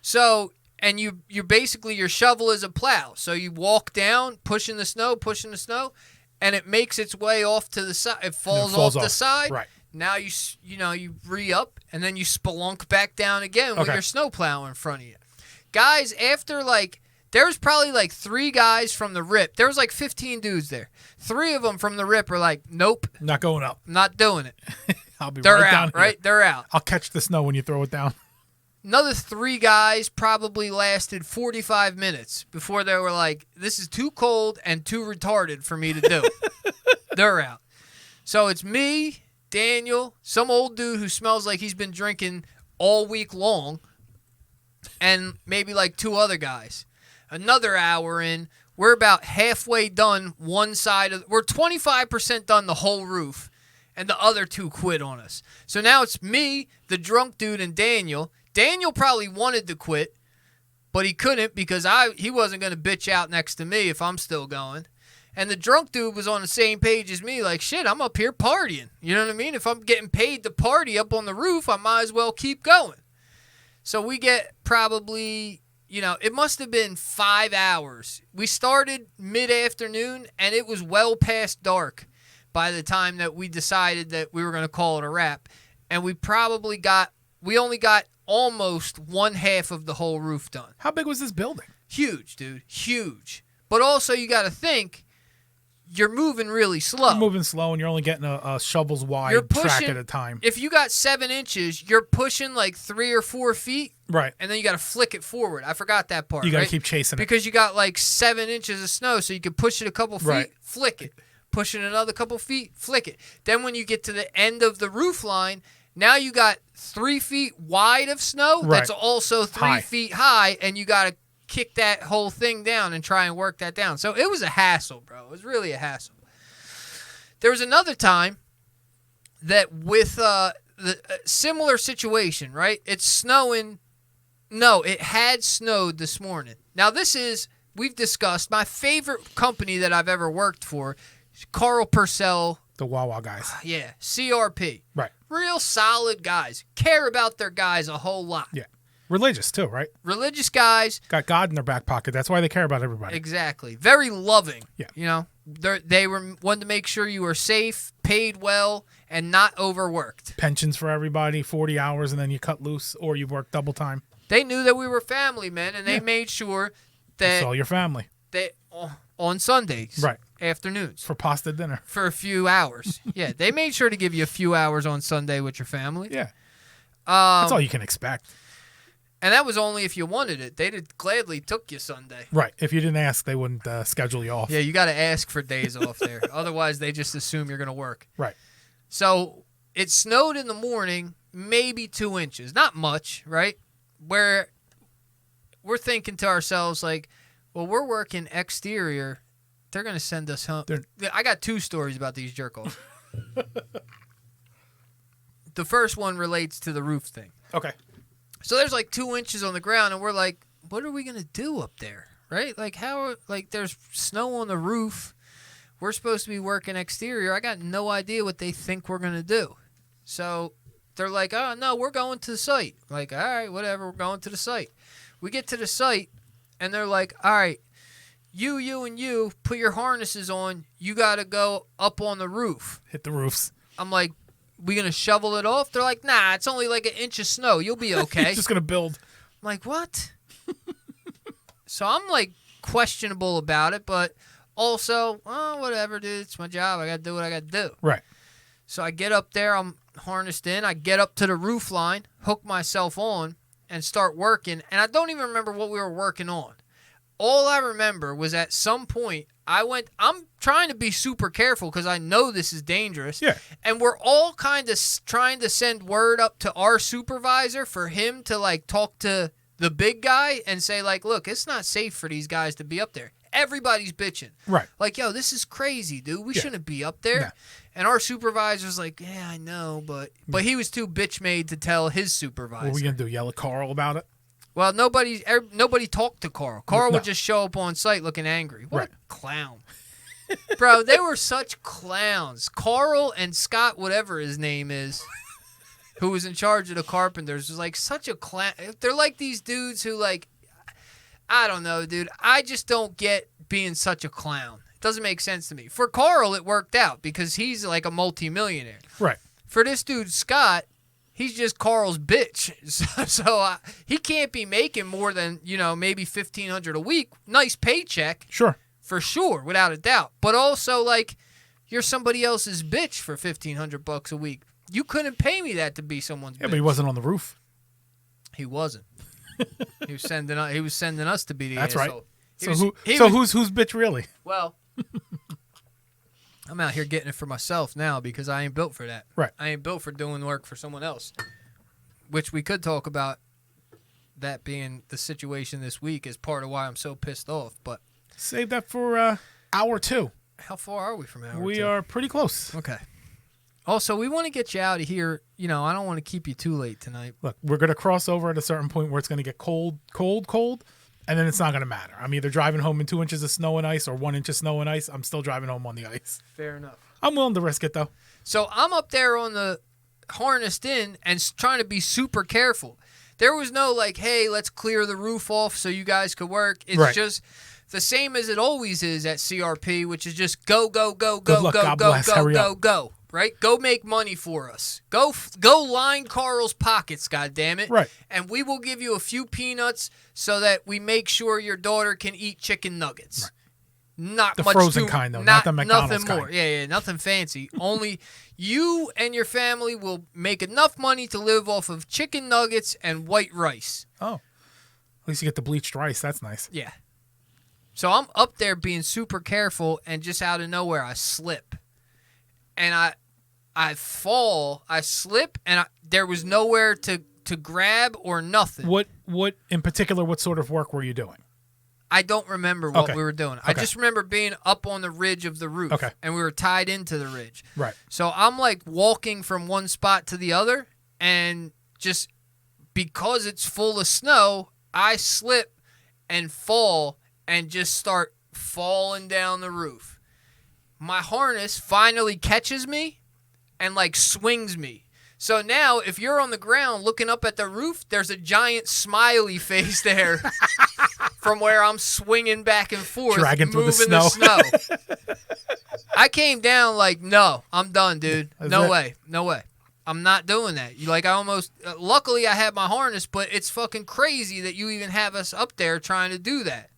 So, and you're basically, your shovel is a plow. So you walk down, pushing the snow, and it makes its way off to the side. It falls off the side. Right. Now you re-up, and then you spelunk back down again with your snow plow in front of you. Guys, after there was probably 3 guys from the rip. There was 15 dudes there. 3 of them from the rip were like, nope. Not going up. Not doing it. I'll be They're right out, down here. right? They're out. I'll catch the snow when you throw it down. Another 3 guys probably lasted 45 minutes before they were like, this is too cold and too retarded for me to do. They're out. So it's me, Daniel, some old dude who smells like he's been drinking all week long, and maybe 2 other guys. Another hour in, we're about halfway done one side of... We're 25% done the whole roof, and the other 2 quit on us. So now it's me, the drunk dude, and Daniel. Daniel probably wanted to quit, but he couldn't because he wasn't going to bitch out next to me if I'm still going. And the drunk dude was on the same page as me, like, shit, I'm up here partying. You know what I mean? If I'm getting paid to party up on the roof, I might as well keep going. So we get probably, it must have been 5 hours. We started mid-afternoon, and it was well past dark by the time that we decided that we were going to call it a wrap. And we only got almost one half of the whole roof done. How big was this building? Huge, dude. Huge. But also you got to think, you're moving really slow. You're moving slow, and you're only getting a shovel's wide track at a time. If you got 7 inches, you're pushing 3 or 4 feet. Right. And then you got to flick it forward. I forgot that part. You got to keep chasing it. Because you got 7 inches of snow, so you can push it a couple feet, flick it. Push it another couple feet, flick it. Then when you get to the end of the roof line, now you got 3 feet wide of snow that's also 3 feet high, and you got to kick that whole thing down and try and work that down. So it was a hassle, bro. It was really a hassle. There was another time that with the similar situation, right? It's snowing. No, it had snowed this morning. Now we've discussed my favorite company that I've ever worked for, Carl Purcell. The Wawa guys. Yeah, CRP. Right. Real solid guys. Care about their guys a whole lot. Yeah. Religious, too, right? Religious guys. Got God in their back pocket. That's why they care about everybody. Exactly. Very loving. Yeah. They wanted to make sure you were safe, paid well, and not overworked. Pensions for everybody, 40 hours, and then you cut loose, or you work double time. They knew that we were family, man, and they made sure that... It's all your family. On Sundays. Right. Afternoons. For pasta dinner. For a few hours. Yeah, they made sure to give you a few hours on Sunday with your family. Yeah. That's all you can expect. And that was only if you wanted it. They gladly took you Sunday. Right. If you didn't ask, they wouldn't schedule you off. Yeah, you got to ask for days off there. Otherwise, they just assume you're going to work. Right. So it snowed in the morning, maybe 2 inches. Not much, right? Where we're thinking to ourselves, Well, we're working exterior. They're going to send us home. I got 2 stories about these jerk-offs. The first one relates to the roof thing. Okay. So there's like 2 inches on the ground, and we're like, what are we going to do up there? Right? Like, there's snow on the roof. We're supposed to be working exterior. I got no idea what they think we're going to do. So they're like, oh, no, we're going to the site. I'm like, all right, whatever, we're going to the site. We get to the site, and they're like, all right, you, and you, put your harnesses on. You got to go up on the roof. Hit the roofs. I'm like, we going to shovel it off? They're like, nah, it's only like 1 inch of snow. You'll be okay. Just going to build. I'm like, what? So I'm like questionable about it, but also, oh, whatever, dude. It's my job. I got to do what I got to do. Right. So I get up there. I'm harnessed in. I get up to the roof line, hook myself on, and start working. And I don't even remember what we were working on. All I remember was at some point, I'm trying to be super careful because I know this is dangerous. Yeah. And we're all kind of trying to send word up to our supervisor for him to, like, talk to the big guy and say, like, look, it's not safe for these guys to be up there. Everybody's bitching. Right. Like, yo, this is crazy, dude. We shouldn't be up there. Yeah. And our supervisor's like, yeah, I know, but he was too bitch-made to tell his supervisor. What are we going to do, yell at Carl about it? Well, nobody talked to Carl. Carl would just show up on site looking angry. What a clown. Bro, they were such clowns. Carl and Scott, whatever his name is, who was in charge of the carpenters, was like such a clown. They're like these dudes who, like, I don't know, dude. I just don't get being such a clown. It doesn't make sense to me. For Carl, it worked out because he's like a multimillionaire. Right. For this dude, Scott, he's just Carl's bitch. So he can't be making more than, maybe $1,500 a week. Nice paycheck. Sure. For sure, without a doubt. But also, like, you're somebody else's bitch for $1,500 a week. You couldn't pay me that to be someone's bitch. Yeah, but he wasn't on the roof. He wasn't. He was sending us to be the That's asshole. Right. Who's bitch really? Well, I'm out here getting it for myself now because I ain't built for that. Right. I ain't built for doing work for someone else. Which we could talk about that being the situation this week as part of why I'm so pissed off. But save that for hour 2. How far are we from hour 2? We are pretty close. Okay. Also, we want to get you out of here. I don't want to keep you too late tonight. Look, we're going to cross over at a certain point where it's going to get cold, and then it's not going to matter. I'm either driving home in 2 inches of snow and ice or 1 inch of snow and ice. I'm still driving home on the ice. Fair enough. I'm willing to risk it, though. So I'm up there on the harnessed in and trying to be super careful. There was no like, hey, let's clear the roof off so you guys could work. It's just the same as it always is at CRP, which is just go, go, go, go, luck, go, God go, bless. go, Hurry go, up. go. Right? Go make money for us. Go line Carl's pockets, goddammit. Right. And we will give you a few peanuts so that we make sure your daughter can eat chicken nuggets. Right. Not the much frozen kind, though, not the McDonald's nothing kind. More. Yeah, nothing fancy. Only you and your family will make enough money to live off of chicken nuggets and white rice. Oh. At least you get the bleached rice. That's nice. Yeah. So I'm up there being super careful, and just out of nowhere, I slip. And I fall, I slip, and there was nowhere to grab or nothing. What in particular, what sort of work were you doing? I don't remember what we were doing. I just remember being up on the ridge of the roof. Okay. And we were tied into the ridge. Right. So I'm like walking from one spot to the other, and just because it's full of snow, I slip and fall and just start falling down the roof. My harness finally catches me and like swings me. So now if you're on the ground looking up at the roof, there's a giant smiley face there from where I'm swinging back and forth, dragging through moving the snow. I came down like, no, I'm done, dude. No way. I'm not doing that. Luckily I had my harness, but it's fucking crazy that you even have us up there trying to do that.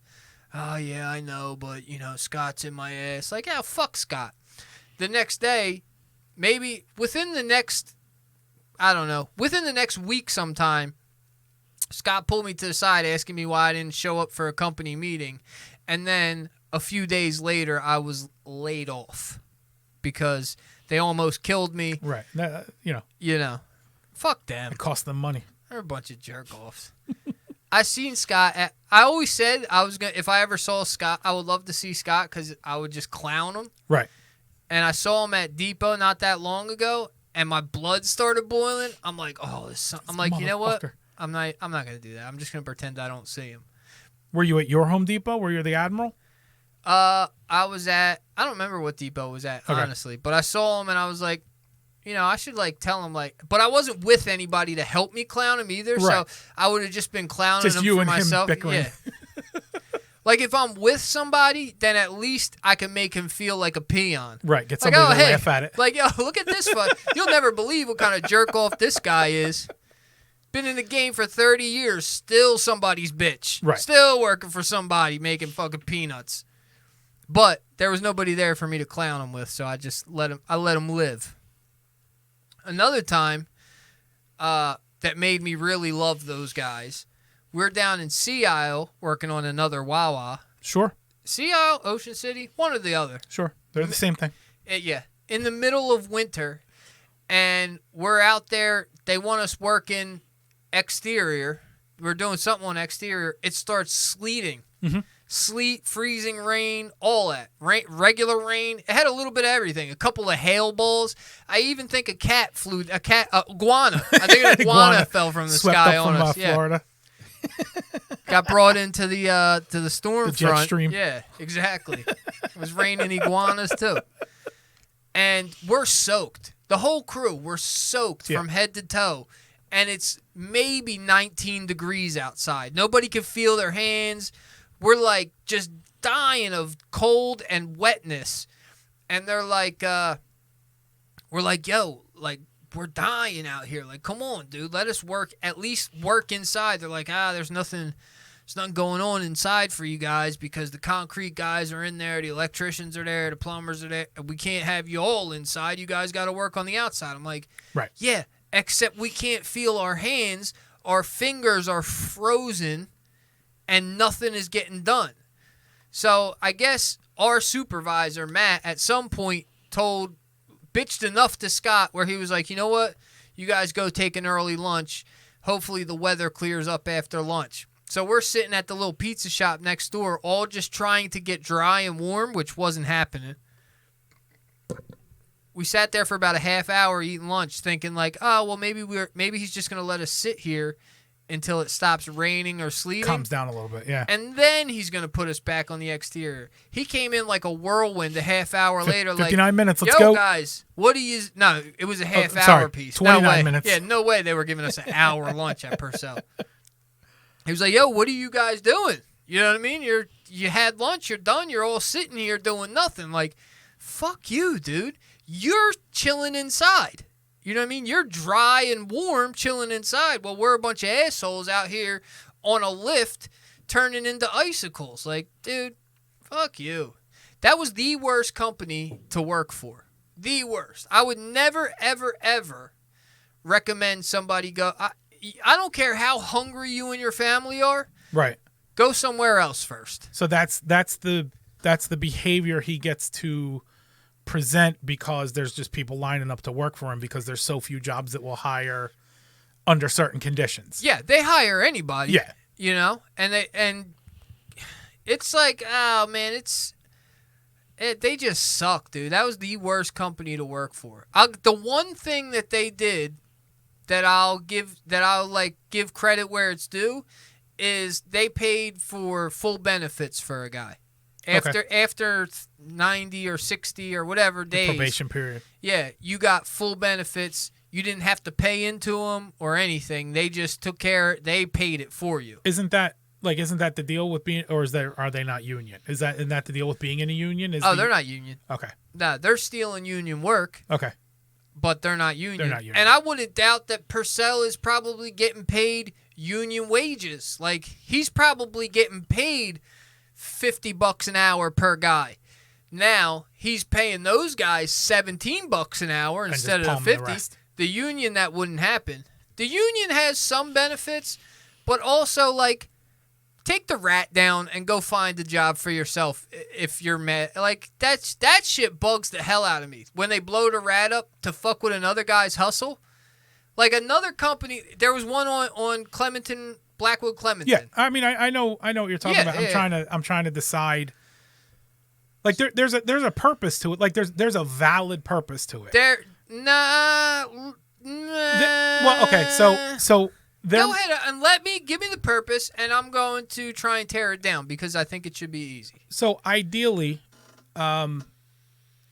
Oh, yeah, I know, but, Scott's in my ass. Like, oh, fuck Scott. The next day, maybe within the next week sometime, Scott pulled me to the side asking me why I didn't show up for a company meeting. And then a few days later, I was laid off because they almost killed me. Right. Fuck them. It cost them money. They're a bunch of jerk-offs. I seen Scott. I always said I was gonna. If I ever saw Scott, I would love to see Scott because I would just clown him. Right. And I saw him at Depot not that long ago, and my blood started boiling. I'm like, oh, I'm like, you know what? I'm not gonna do that. I'm just gonna pretend I don't see him. Were you at your Home Depot? Were you the Admiral? I was at. I don't remember what Depot was at, honestly. But I saw him, and I was like, you know, I should tell him but I wasn't with anybody to help me clown him either. Right. So I would have just been clowning just him you for and myself. Him bickering. Yeah. Like if I'm with somebody, then at least I can make him feel like a peon. Right. Get somebody to laugh at it. Like, yo, look at this fuck. You'll never believe what kind of jerk off this guy is. Been in the game for 30 years, still somebody's bitch. Right. Still working for somebody, making fucking peanuts. But there was nobody there for me to clown him with, so I just let him live. Another time that made me really love those guys, we're down in Sea Isle working on another Wawa. Sure. Sea Isle, Ocean City, one or the other. Sure. They're the same thing. Yeah. In the middle of winter, and we're out there. They want us working exterior. We're doing something on exterior. It starts sleeting. Mm-hmm. Sleet, freezing rain, all that. Regular rain. It had a little bit of everything. A couple of hail balls. I even think iguana. I think an iguana fell from the sky on us. Florida. Got brought into the storm the jet front. Stream. Yeah, exactly. It was raining iguanas too. And we're soaked. The whole crew, we're soaked from head to toe. And it's maybe 19 degrees outside. Nobody can feel their hands. We're like just dying of cold and wetness. And they're like, we're like, yo, like, we're dying out here. Like, come on, dude, let us at least work inside. They're like, there's nothing going on inside for you guys because the concrete guys are in there, the electricians are there, the plumbers are there. We can't have you all inside. You guys got to work on the outside. I'm like, right. Yeah, except we can't feel our hands. Our fingers are frozen. And nothing is getting done. So I guess our supervisor, Matt, at some point bitched enough to Scott where he was like, you know what? You guys go take an early lunch. Hopefully the weather clears up after lunch. So we're sitting at the little pizza shop next door, all just trying to get dry and warm, which wasn't happening. We sat there for about a half hour eating lunch thinking like, oh, well, maybe he's just going to let us sit here until it stops raining or sleeting. Calms down a little bit, yeah. And then he's going to put us back on the exterior. He came in like a whirlwind a half hour later. 59 minutes, let's go. Yo, guys, what do you... No, it was a half-hour piece. 29 minutes. Yeah, no way they were giving us an hour lunch at Purcell. He was like, yo, what are you guys doing? You know what I mean? You had lunch, you're done, you're all sitting here doing nothing. Like, fuck you, dude. You're chilling inside. You know what I mean? You're dry and warm chilling inside while we're a bunch of assholes out here on a lift turning into icicles. Like, dude, fuck you. That was the worst company to work for. The worst. I would never, ever, ever recommend somebody go. I don't care how hungry you and your family are. Right. Go somewhere else first. So that's the behavior he gets to present because there's just people lining up to work for him because there's so few jobs that will hire under certain conditions. Yeah, they hire anybody. Yeah. You know? And it's like, oh man, they just suck, dude. That was the worst company to work for. The one thing that they did that I'll give credit where it's due is they paid for full benefits for a guy. After 90 or 60 or whatever days. The probation period. Yeah, you got full benefits. You didn't have to pay into them or anything. They just took care. They paid it for you. Isn't that the deal with being, or are they not union? Isn't that the deal with being in a union? They're not union. Okay. Nah, they're stealing union work. Okay. But they're not union. They're not union. And I wouldn't doubt that Purcell is probably getting paid union wages. Like, he's probably getting paid $50 an hour per guy. Now he's paying those guys $17 an hour instead of the 50. The union, that wouldn't happen. The union has some benefits, but also like take the rat down and go find a job for yourself if you're mad. Like that shit bugs the hell out of me when they blow the rat up to fuck with another guy's hustle. Like another company, there was one on Clementon Blackwood Clementon. Yeah, I mean, I know what you're talking about. I'm trying to decide. Like there's a purpose to it. Like there's a valid purpose to it. Well, okay, so go ahead and give me the purpose, and I'm going to try and tear it down because I think it should be easy. So ideally,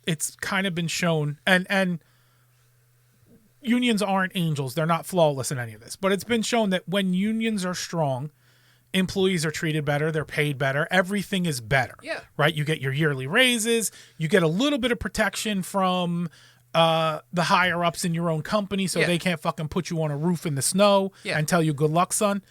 it's kind of been shown, and unions aren't angels; they're not flawless in any of this. But it's been shown that when unions are strong, employees are treated better, they're paid better, everything is better. Yeah. Right? You get your yearly raises, you get a little bit of protection from the higher ups in your own company, so they can't fucking put you on a roof in the snow and tell you good luck, son.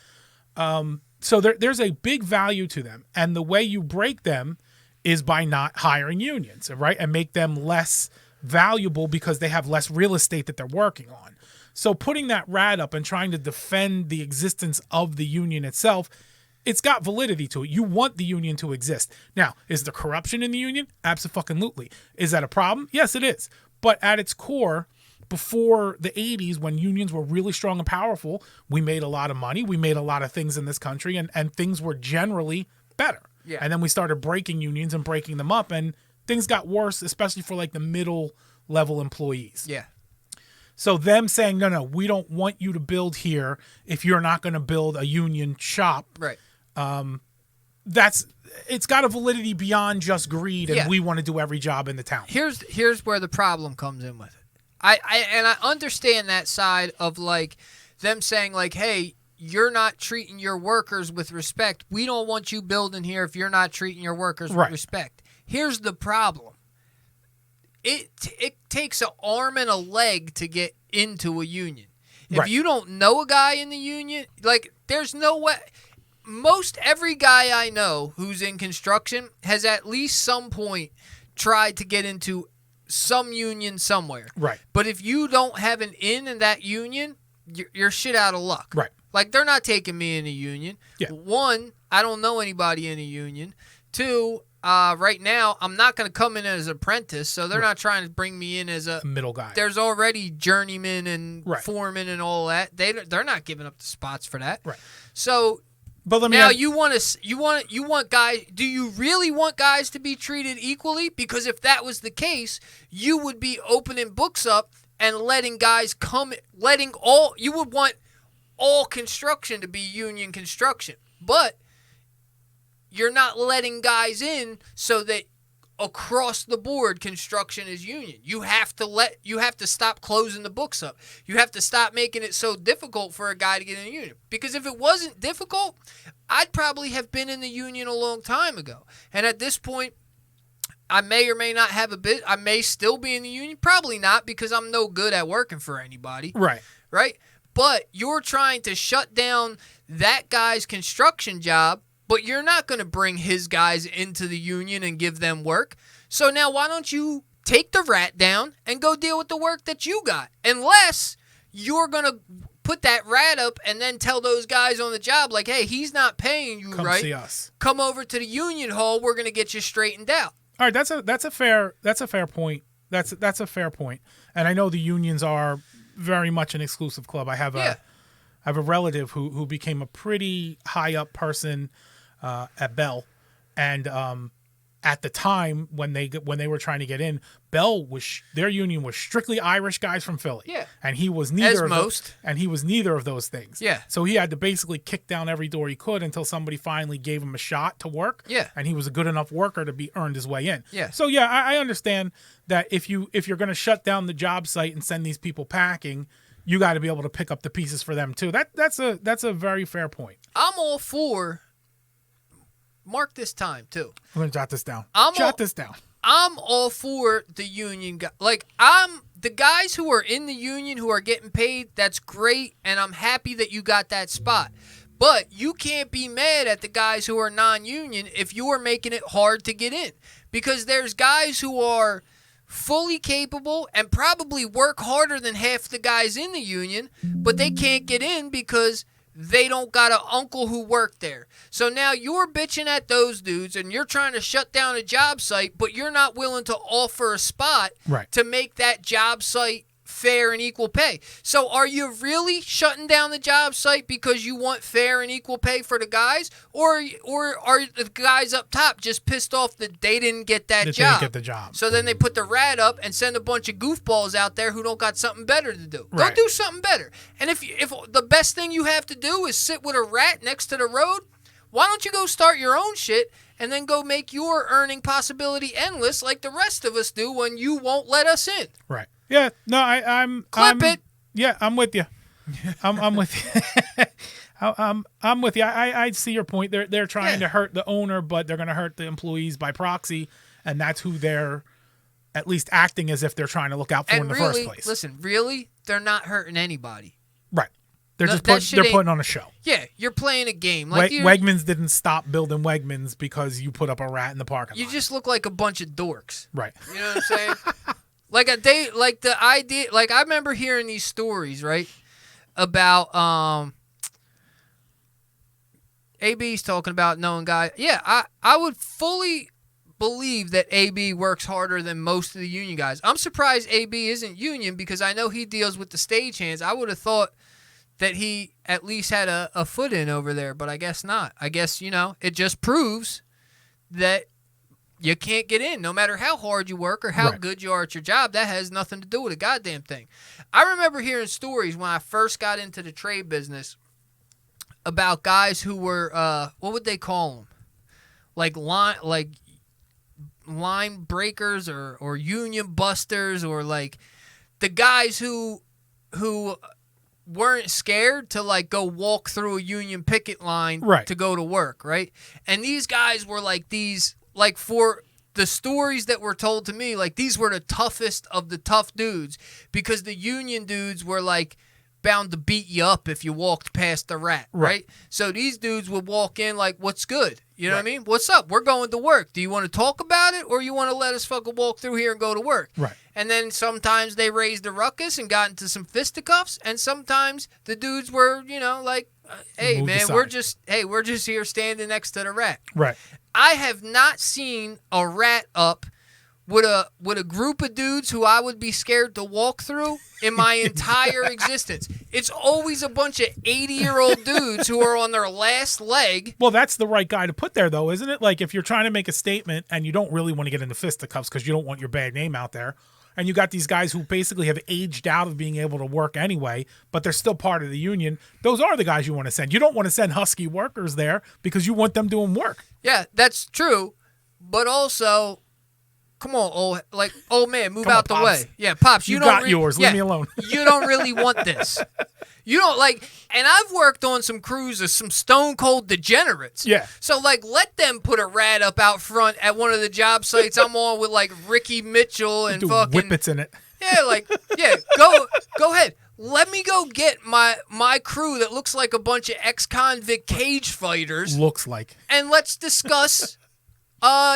So there's a big value to them, and the way you break them is by not hiring unions, right? And make them less valuable because they have less real estate that they're working on. So putting that rat up and trying to defend the existence of the union itself, it's got validity to it. You want the union to exist. Now, is there corruption in the union? Abso-fucking-lutely. Is that a problem? Yes, it is. But at its core, before the 80s, when unions were really strong and powerful, we made a lot of money. We made a lot of things in this country, and things were generally better. Yeah. And then we started breaking unions and breaking them up, and things got worse, especially for like the middle level employees. Yeah. So them saying, no, we don't want you to build here if you're not going to build a union shop. Right. It's got a validity beyond just greed, and we want to do every job in the town. Here's where the problem comes in with it. I understand that side of like them saying like, hey, you're not treating your workers with respect. We don't want you building here if you're not treating your workers with respect. Here's the problem. It takes an arm and a leg to get into a union. If you don't know a guy in the union, like there's no way. Most every guy I know who's in construction has at least some point tried to get into some union somewhere. Right. But if you don't have an in that union, you're shit out of luck. Right. Like they're not taking me in a union. Yeah. One, I don't know anybody in a union. Two, right now I'm not going to come in as an apprentice, so they're not trying to bring me in as a middle guy. There's already journeyman and foreman and all that. They're not giving up the spots for that. Right. So. But let me now you want guys. Do you really want guys to be treated equally? Because if that was the case, you would be opening books up and letting guys come. You would want all construction to be union construction, but you're not letting guys in so that across the board construction is union. You have to stop closing the books up. You have to stop making it so difficult for a guy to get in a union. Because if it wasn't difficult, I'd probably have been in the union a long time ago. And at this point, I may or may not have a bit. I may still be in the union. Probably not, because I'm no good at working for anybody. Right. Right? But you're trying to shut down that guy's construction job, but you're not going to bring his guys into the union and give them work. So now why don't you take the rat down and go deal with the work that you got? Unless you're going to put that rat up and then tell those guys on the job, like, hey, he's not paying you right. Come see us. Come over to the union hall. We're going to get you straightened out. All right, that's a fair point. That's a fair point. And I know the unions are very much an exclusive club. I have a relative who became a pretty high up person at Bell, and at the time when they were trying to get in, Bell their union was strictly Irish guys from Philly. Yeah, and he was neither of those things. Yeah, so he had to basically kick down every door he could until somebody finally gave him a shot to work. Yeah, and he was a good enough worker to be earned his way in. Yeah, so yeah, I understand that if you're going to shut down the job site and send these people packing, you got to be able to pick up the pieces for them too. That's a very fair point. I'm all for. Mark this time, too. I'm going to jot this down. I'm all for the union. The guys who are in the union who are getting paid, that's great, and I'm happy that you got that spot. But you can't be mad at the guys who are non-union if you are making it hard to get in. Because there's guys who are fully capable and probably work harder than half the guys in the union, but they can't get in because they don't got an uncle who worked there. So now you're bitching at those dudes and you're trying to shut down a job site, but you're not willing to offer a spot to make that job site fair and equal pay. So are you really shutting down the job site because you want fair and equal pay for the guys, or are the guys up top just pissed off that they didn't get that job? They didn't get the job. So then they put the rat up and send a bunch of goofballs out there who don't got something better to do. Right. Go do something better. And if the best thing you have to do is sit with a rat next to the road, why don't you go start your own shit and then go make your earning possibility endless like the rest of us do when you won't let us in? Right. Yeah. No, I'm Clip it. Yeah, I'm with you. I'm with you. I'm with you. I see your point. They're trying to hurt the owner, but they're going to hurt the employees by proxy, and that's who they're at least acting as if they're trying to look out for in the first place. Listen, really, they're not hurting anybody. Right. They're putting on a show. Yeah, you're playing a game. Like Wegmans didn't stop building Wegmans because you put up a rat in the parking lot. You just look like a bunch of dorks. Right. You know what I'm saying? I remember hearing these stories, right? About AB's talking about knowing guys. Yeah, I would fully believe that AB works harder than most of the union guys. I'm surprised AB isn't union because I know he deals with the stagehands. I would have thought that he at least had a foot in over there, but I guess not. I guess, it just proves that you can't get in no matter how hard you work or how good you are at your job. That has nothing to do with a goddamn thing. I remember hearing stories when I first got into the trade business about guys who were, what would they call them? Like line breakers or union busters, or like the guys who weren't scared to like go walk through a union picket line to go to work, right? And these guys were like these, like for the stories that were told to me, like these were the toughest of the tough dudes because the union dudes were like bound to beat you up if you walked past the rat, right? So these dudes would walk in like, what's good? You know what I mean? What's up? We're going to work. Do you want to talk about it, or you want to let us fucking walk through here and go to work? Right. And then sometimes they raised a ruckus and got into some fisticuffs, and sometimes the dudes were, like, hey, man, we're just here standing next to the rat. Right. I have not seen a rat up with a group of dudes who I would be scared to walk through in my entire existence. It's always a bunch of 80-year-old dudes who are on their last leg. Well, that's the right guy to put there, though, isn't it? Like, if you're trying to make a statement and you don't really want to get into fisticuffs because you don't want your bad name out there, and you got these guys who basically have aged out of being able to work anyway, but they're still part of the union, those are the guys you want to send. You don't want to send husky workers there because you want them doing work. Yeah, that's true, but also... Come on, old man, move out the way. Yeah, Pops, you got yours. Leave me alone. You don't really want this. You don't and I've worked on some crews of some stone cold degenerates. Yeah. So let them put a rat up out front at one of the job sites I'm on with Ricky Mitchell and fucking whippets in it. Yeah, go ahead. Let me go get my crew that looks like a bunch of ex-convict cage fighters. Looks like. And let's discuss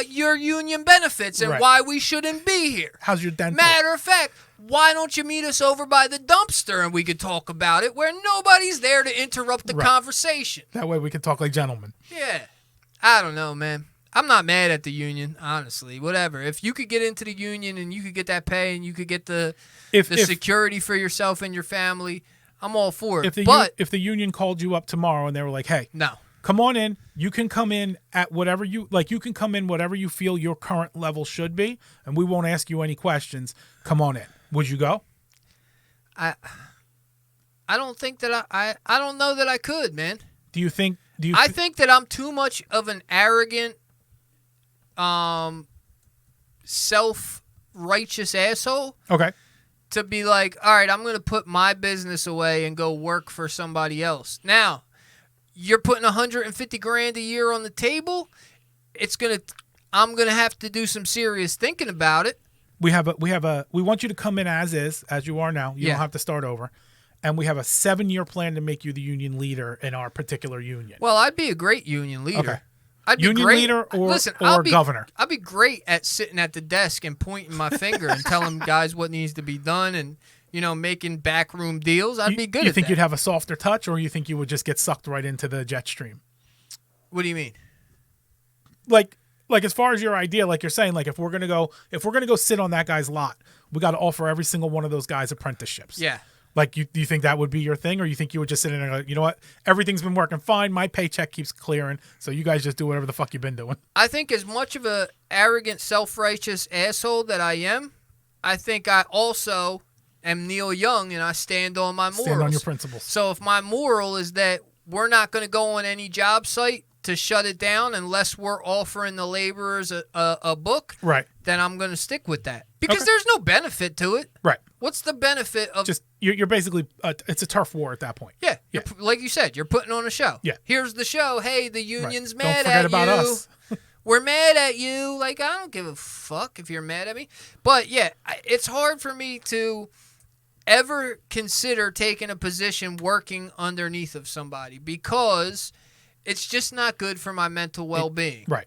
your union benefits and why we shouldn't be here. How's your dental? Matter of fact, why don't you meet us over by the dumpster and we could talk about it where nobody's there to interrupt the conversation. That way we can talk like gentlemen. Yeah. I don't know, man. I'm not mad at the union, honestly. Whatever. If you could get into the union and you could get that pay and you could get the security for yourself and your family, I'm all for it. If the union called you up tomorrow and they were like, hey. No. Come on in. You can come in at whatever you like. You can come in whatever you feel your current level should be, and we won't ask you any questions. Come on in. Would you go? I don't think that I don't know that I could, man. I think that I'm too much of an arrogant, self-righteous asshole. Okay. To be like, all right, I'm going to put my business away and go work for somebody else. Now, you're putting $150,000 a year on the table. I'm gonna have to do some serious thinking about it. We want you to come in as you are now. You don't have to start over. And we have a 7-year plan to make you the union leader in our particular union. Well, I'd be a great union leader. Okay. I'd be union great. Leader or governor. I'd be great at sitting at the desk and pointing my finger and telling guys what needs to be done and making backroom deals. I'd be good at that. You think you'd have a softer touch, or you think you would just get sucked right into the jet stream? What do you mean? Like like as far as your idea, like you're saying, like if we're gonna go sit on that guy's lot, we got to offer every single one of those guys apprenticeships. Yeah. Like, do you think that would be your thing, or you think you would just sit in there and go, you know what, everything's been working fine, my paycheck keeps clearing, so you guys just do whatever the fuck you've been doing? I think as much of a arrogant, self-righteous asshole that I am, I think I also am Neil Young, and I stand on my morals. Stand on your principles. So if my moral is that we're not going to go on any job site to shut it down unless we're offering the laborers a book, right, then I'm going to stick with that. Because there's no benefit to it. Right. What's the benefit of... Just, you're basically, it's a turf war at that point. Yeah. Like you said, you're putting on a show. Yeah. Here's the show. Hey, the union's right. mad Don't forget at about you. us. We're mad at you. Like, I don't give a fuck if you're mad at me. But, yeah, it's hard for me to ever consider taking a position working underneath of somebody because it's just not good for my mental well-being. Right.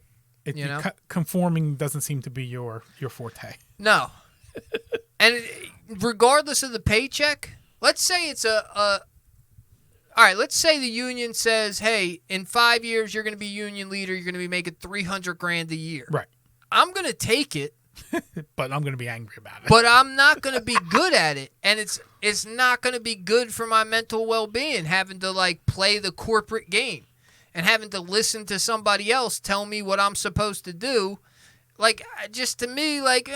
Conforming doesn't seem to be your forte. No. And regardless of the paycheck, let's say it's all right, let's say the union says, hey, in 5 years, you're going to be union leader. You're going to be making $300,000 a year. Right. I'm going to take it. But I'm going to be angry about it. But I'm not going to be good at it. And it's not going to be good for my mental well-being having to, like, play the corporate game and having to listen to somebody else tell me what I'm supposed to do. Like, just to me, like,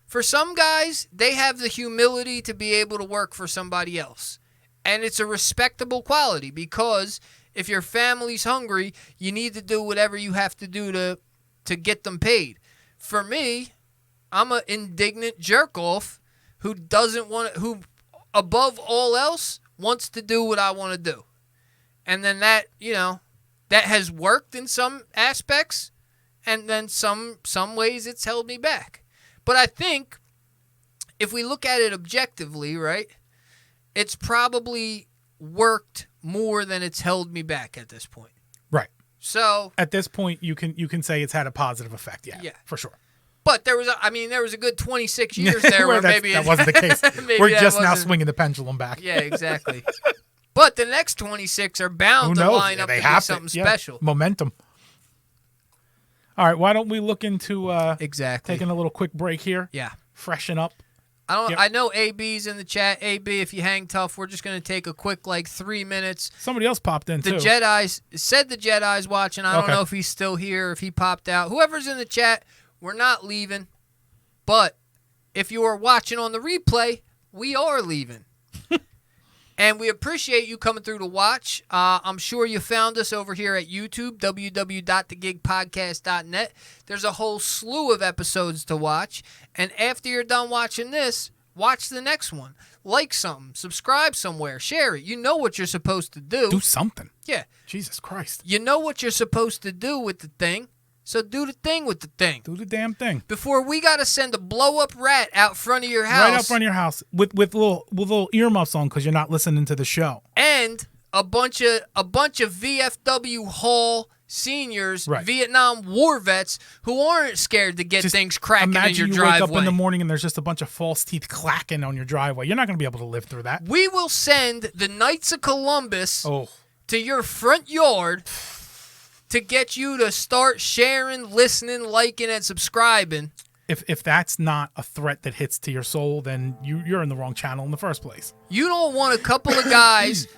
for some guys, they have the humility to be able to work for somebody else. And it's a respectable quality because if your family's hungry, you need to do whatever you have to do to get them paid. For me, I'm an indignant jerk-off who who, above all else, wants to do what I want to do. And then that has worked in some aspects, and then some ways it's held me back. But I think if we look at it objectively, right, it's probably worked more than it's held me back at this point. Right. So at this point, you can say it's had a positive effect. Yeah, for sure. But there was a good 26 years there where maybe that wasn't the case. We're just now swinging the pendulum back. Yeah, exactly. But the next 26 are bound to line up to be something special. Momentum. All right, why don't we look into taking a little quick break here? Yeah. Freshen up. I know AB's in the chat. AB, if you hang tough, we're just going to take a quick 3 minutes. Somebody else popped in, too. The Jedi's watching. I don't know if he's still here, if he popped out. Whoever's in the chat, we're not leaving. But if you are watching on the replay, we are leaving. And we appreciate you coming through to watch. I'm sure you found us over here at YouTube, www.thegigpodcast.net. There's a whole slew of episodes to watch. And after you're done watching this, watch the next one. Like something, subscribe somewhere, share it. You know what you're supposed to do. Do something. Yeah. Jesus Christ. You know what you're supposed to do with the thing. So do the thing with the thing. Do the damn thing. Before we got to send a blow-up rat out front of your house. Right out front of your house with little earmuffs on because you're not listening to the show. And a bunch of VFW Hall seniors, right. Vietnam War vets who aren't scared to get things cracking in your driveway. Imagine you wake up in the morning and there's just a bunch of false teeth clacking on your driveway. You're not going to be able to live through that. We will send the Knights of Columbus to your front yard to get you to start sharing, listening, liking, and subscribing. If that's not a threat that hits to your soul, then you're in the wrong channel in the first place. You don't want a couple of guys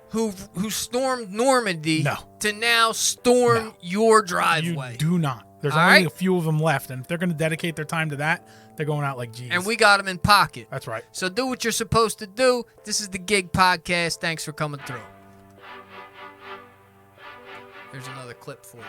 who stormed Normandy to now storm your driveway. You do not. There's only a few of them left, and if they're going to dedicate their time to that, they're going out like G's. And we got them in pocket. That's right. So do what you're supposed to do. This is the GiG Podcast. Thanks for coming through. There's another clip for you.